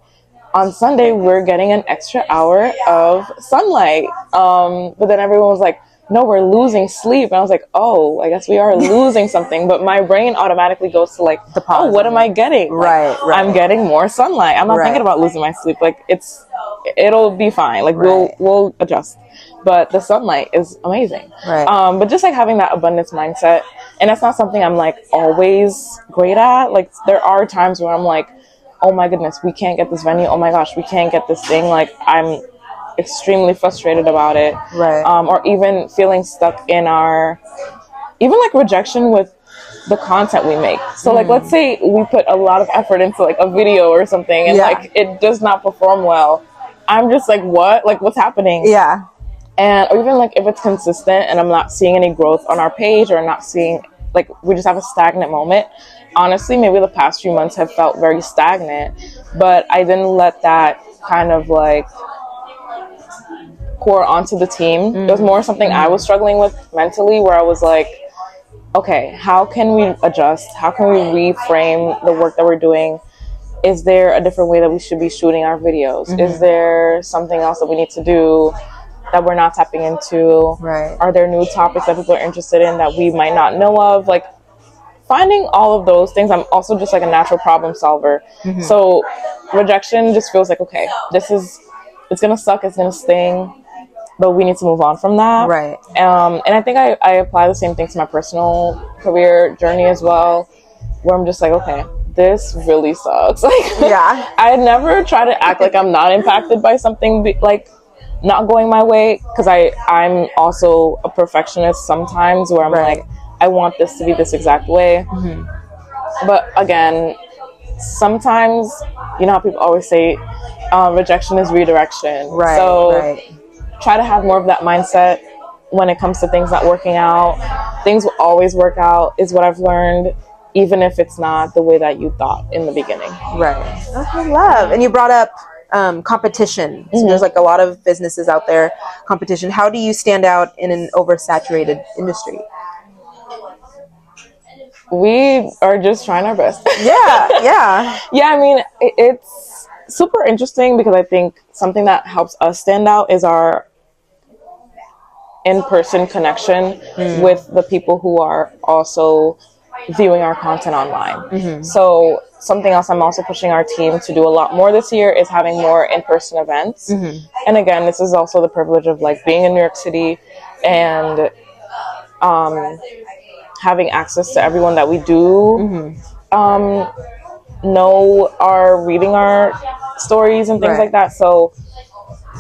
on Sunday, we're getting an extra hour of sunlight. But then everyone was like, no, we're losing sleep. And I was like, oh, I guess we are losing something. But my brain automatically goes to like, oh, what am I getting? Right, like, I'm getting more sunlight. I'm not thinking about losing my sleep. Like it'll be fine. Like we'll adjust. But the sunlight is amazing. Right. But just like having that abundance mindset, and that's not something I'm like always great at. Like there are times where I'm like, oh my goodness, we can't get this venue. Oh my gosh, we can't get this thing. Like I'm extremely frustrated about it. Right. Or even feeling stuck in even like rejection with the content we make. So like, let's say we put a lot of effort into like a video or something and like it does not perform well. I'm just like, what? Like what's happening? Yeah. And or even like if it's consistent and I'm not seeing any growth on our page or not seeing, like we just have a stagnant moment. Honestly, maybe the past few months have felt very stagnant, but I didn't let that kind of like pour onto the team. It was more something I was struggling with mentally, where I was like, okay, how can we adjust? How can we reframe the work that we're doing? Is there a different way that we should be shooting our videos? Is there something else that we need to do that we're not tapping into? Right. Are there new topics that people are interested in that we might not know of? Like finding all of those things. I'm also just like a natural problem solver. So rejection just feels like, okay, it's gonna suck, it's gonna sting, but we need to move on from that. Right. And I think I apply the same thing to my personal career journey as well, where I'm just like, okay, this really sucks. Like, I never try to act like I'm not impacted by something like not going my way, because I'm also a perfectionist sometimes, where I'm like, I want this to be this exact way. But again, sometimes, you know how people always say, rejection is redirection. So try to have more of that mindset when it comes to things not working out. Things will always work out, is what I've learned, even if it's not the way that you thought in the beginning. Right. Okay, love. And you brought up competition. So there's like a lot of businesses out there, competition. How do you stand out in an oversaturated industry? We are just trying our best. Yeah. I mean, it's super interesting, because I think something that helps us stand out is our in-person connection with the people who are also viewing our content online. So something else I'm also pushing our team to do a lot more this year is having more in-person events. And again, this is also the privilege of like being in New York City and having access to everyone that we do know are reading our stories and things like that. So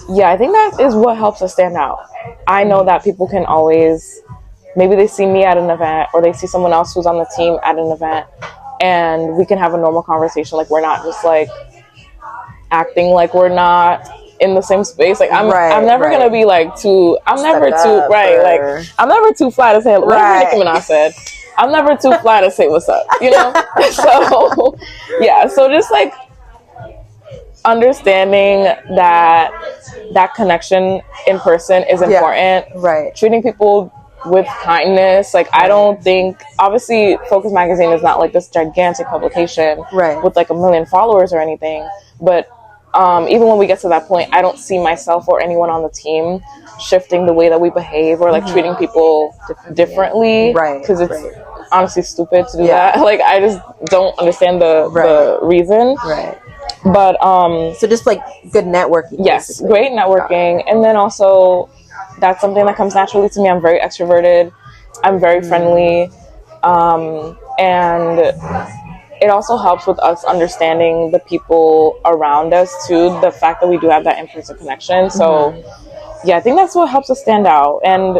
yeah, I think that is what helps us stand out. I know that people can always, maybe they see me at an event or they see someone else who's on the team at an event, and we can have a normal conversation. Like we're not just like acting like we're not in the same space. Like I'm never gonna be like I'm never too fly to say whatever Nicki Minaj said. I'm never too fly to say what's up, you know? So yeah, so just like understanding that connection in person is important. Treating people with kindness. Like I don't think, obviously Focus Magazine is not like this gigantic publication with like 1 million followers or anything, but even when we get to that point, I don't see myself or anyone on the team shifting the way that we behave or like treating people differently, because it's honestly stupid to do that. Like I just don't understand the reason. But so just like good networking. Yes, basically. Great networking. And then also that's something that comes naturally to me. I'm very extroverted. I'm very friendly. And it also helps with us understanding the people around us too, the fact that we do have that in-person connection. So yeah, I think that's what helps us stand out. And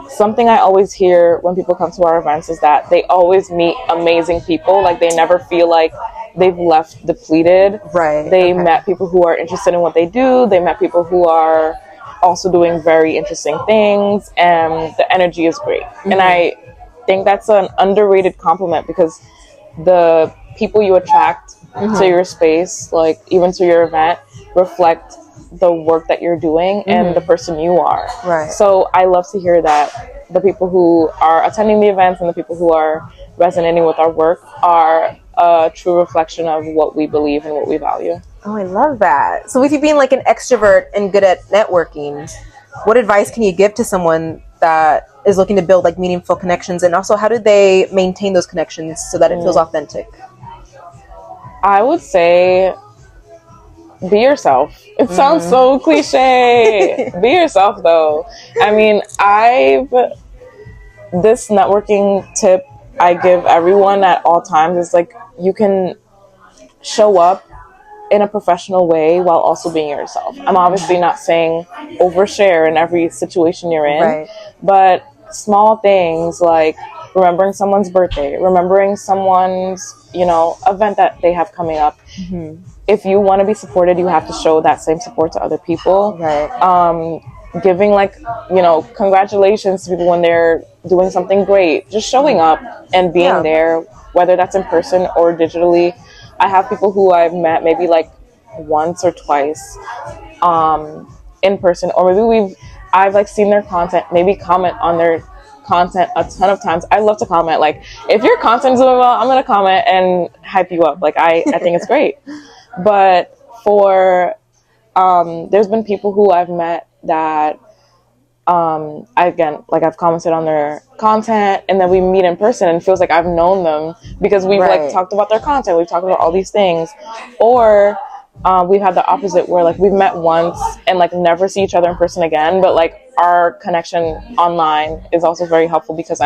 something I always hear when people come to our events is that they always meet amazing people. Like they never feel like they've left depleted. They met people who are interested in what they do. They met people who are also doing very interesting things, and the energy is great. And I think that's an underrated compliment, because the people you attract to your space, like even to your event, reflect the work that you're doing and the person you are. So I love to hear that the people who are attending the events and the people who are resonating with our work are a true reflection of what we believe and what we value. Oh, I love that. So with you being like an extrovert and good at networking, what advice can you give to someone that is looking to build like meaningful connections, and also how do they maintain those connections so that it feels authentic? I would say be yourself. It sounds so cliche. Be yourself though. I mean, this networking tip I give everyone at all times is like, you can show up in a professional way while also being yourself. I'm obviously not saying overshare in every situation you're in, Right. but small things like remembering someone's birthday, remembering someone's, event that they have coming up. If you want to be supported, you have to show that same support to other people. Right. Giving congratulations to people when they're doing something great, just showing up and being there, whether that's in person or digitally. I have people who I've met maybe like once or twice in person, or maybe I've like seen their content, maybe comment on their content a ton of times. I love to comment. Like, if your content's doing well, I'm gonna comment and hype you up. Like, I think it's great. But for there's been people who I've met that I've commented on their content, and then we meet in person and it feels like I've known them because we've like talked about their content, we've talked about all these things. Or we've had the opposite where like we've met once and like never see each other in person again, but like our connection online is also very helpful because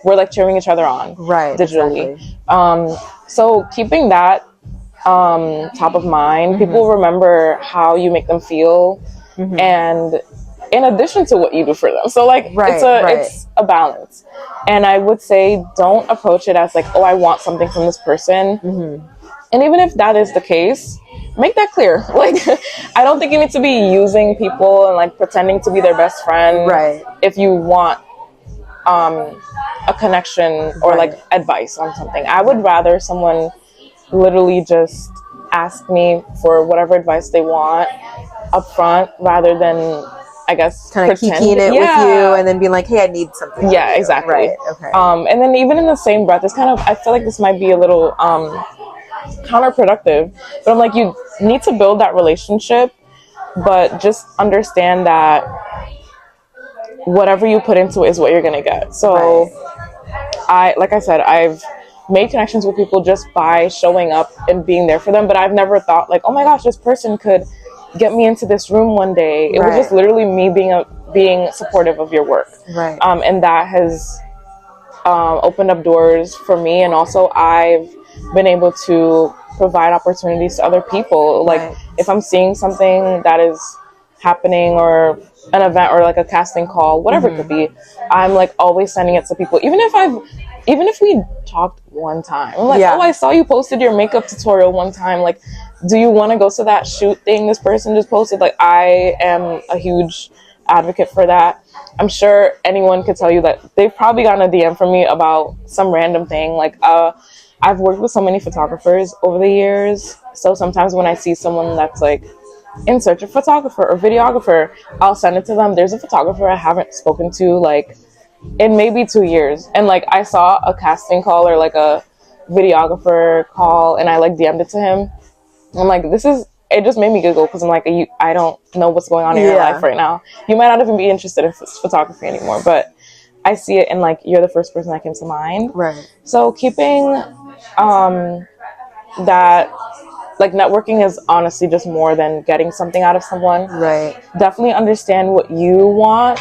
we're like cheering each other on digitally. Exactly. So keeping that top of mind, people remember how you make them feel, and in addition to what you do for them. So like it's a balance. And I would say don't approach it as like, oh, I want something from this person. And even if that is the case, make that clear. Like, I don't think you need to be using people and like pretending to be their best friend if you want a connection or like advice on something. I would rather someone literally just ask me for whatever advice they want up front rather than, I guess, kind of keeping it with you and then being like, hey, I need something. Yeah, exactly. Right. Okay. And then even in the same breath, it's kind of, I feel like this might be a little counterproductive, but I'm like, you need to build that relationship, but just understand that whatever you put into it is what you're going to get. So like I said, I've made connections with people just by showing up and being there for them, but I've never thought like, oh my gosh, this person could get me into this room one day. It was just literally me being supportive of your work. And that has opened up doors for me, and also I've been able to provide opportunities to other people. Like if I'm seeing something that is happening, or an event, or like a casting call, whatever it could be, I'm like always sending it to people, even if we talked one time. I'm like, oh, I saw you posted your makeup tutorial one time, like, do you want to go to that shoot thing this person just posted? Like, I am a huge advocate for that. I'm sure anyone could tell you that they've probably gotten a DM from me about some random thing. Like, I've worked with so many photographers over the years, so sometimes when I see someone that's like in search of a photographer or videographer, I'll send it to them. There's a photographer I haven't spoken to like in maybe 2 years, and like I saw a casting call or like a videographer call, and I like DM'd it to him. I'm like, it just made me giggle because I'm like, I don't know what's going on in your life right now. You might not even be interested in photography anymore, but I see it, and like, you're the first person that came to mind. So keeping that, like, networking is honestly just more than getting something out of someone. Definitely understand what you want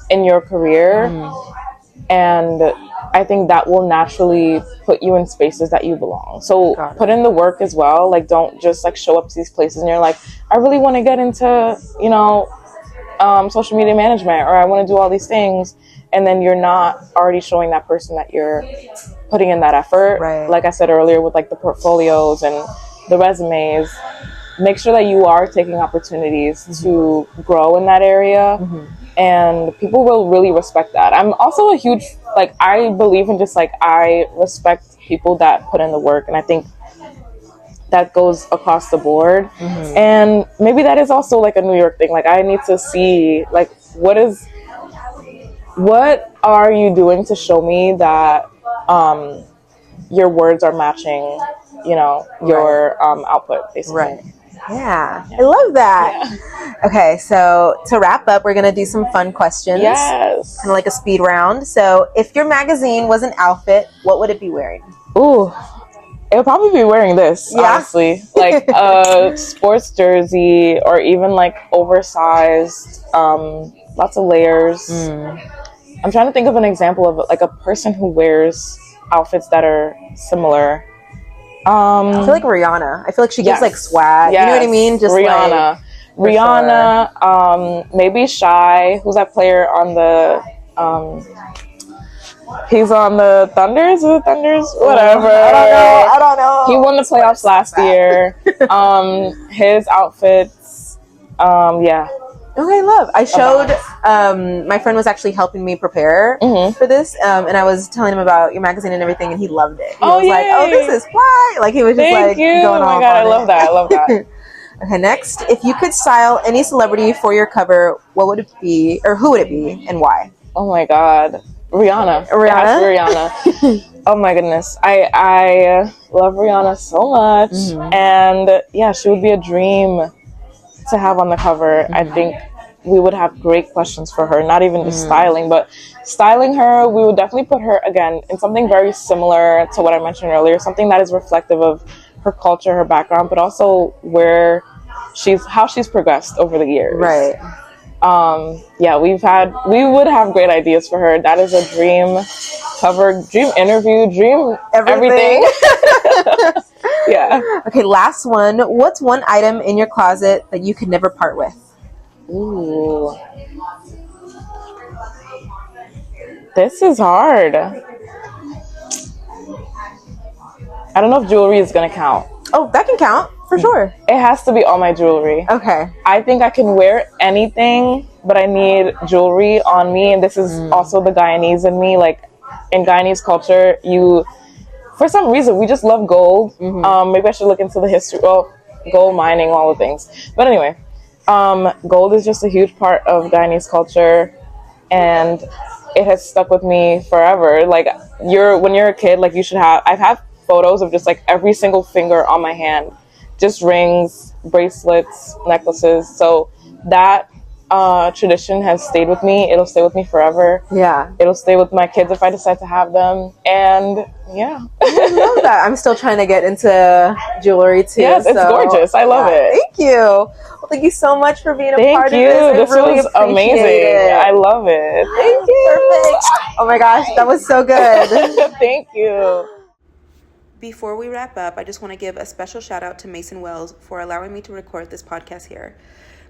in your career, and I think that will naturally put you in spaces that you belong. So put in the work as well. Like, don't just like show up to these places and you're like, I really want to get into, social media management, or I want to do all these things, and then you're not already showing that person that you're putting in that effort. Like I said earlier, with like the portfolios and the resumes, make sure that you are taking opportunities to grow in that area. And people will really respect that. I'm also a huge, like, I believe in just like, I respect people that put in the work, and I think that goes across the board. And maybe that is also like a New York thing. Like, I need to see like, what are you doing to show me that your words are matching, your output, basically. Yeah, I love that. Yeah. Okay, so to wrap up, we're going to do some fun questions. Yes. Kind of like a speed round. So if your magazine was an outfit, what would it be wearing? Ooh, it would probably be wearing this, honestly. Like a sports jersey or even like oversized, lots of layers. I'm trying to think of an example of like a person who wears outfits that are similar. I feel like Rihanna. I feel like she gives like swag. Yes. You know what I mean? Just Rihanna. Like, Rihanna, maybe Shy, who's that player on the he's on the Thunders or the Thunders? Whatever. I don't know. He won the playoffs last year. His outfits, yeah. Okay, love. I showed, my friend was actually helping me prepare for this, and I was telling him about your magazine and everything, and he loved it. He was like, oh, this is fly. Like, he was just Thank you. Going off. Oh my God, I love that. I love that. Okay, next. If you could style any celebrity for your cover, what would it be, or who would it be, and why? Oh my God. Rihanna. Rihanna. Oh my goodness. I love Rihanna so much. And yeah, she would be a dream to have on the cover. I think we would have great questions for her, not even just styling, but styling her, we would definitely put her again in something very similar to what I mentioned earlier, something that is reflective of her culture, her background, but also how she's progressed over the years. Right. Yeah, we would have great ideas for her. That is a dream cover, dream interview, dream everything. Yeah. Okay, last one. What's one item in your closet that you could never part with? Ooh. This is hard. I don't know if jewelry is going to count. Oh, that can count, for sure. It has to be all my jewelry. Okay. I think I can wear anything, but I need jewelry on me, and this is also the Guyanese in me. Like, in Guyanese culture, for some reason, we just love gold. Maybe I should look into the history. Well, gold mining, all the things. But anyway, gold is just a huge part of Guyanese culture, and it has stuck with me forever. Like, when you're a kid, like, I've had photos of just like every single finger on my hand, just rings, bracelets, necklaces. So that tradition has stayed with me. It'll stay with me forever. Yeah. It'll stay with my kids if I decide to have them. And yeah. I love that. I'm still trying to get into jewelry too. Yes, it's gorgeous. I love it. Thank you. Well, thank you so much for being a part of this. This was amazing. I love it. Thank you. Perfect. Oh my gosh, that was so good. Thank you. Before we wrap up, I just want to give a special shout out to Mason Wells for allowing me to record this podcast here.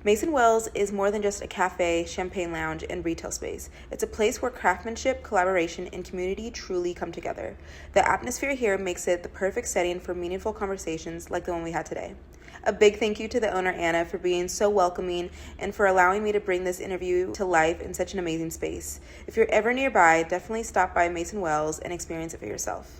Mason Wells is more than just a cafe, champagne lounge, and retail space. It's a place where craftsmanship, collaboration, and community truly come together. The atmosphere here makes it the perfect setting for meaningful conversations like the one we had today. A big thank you to the owner, Anna, for being so welcoming and for allowing me to bring this interview to life in such an amazing space. If you're ever nearby, definitely stop by Mason Wells and experience it for yourself.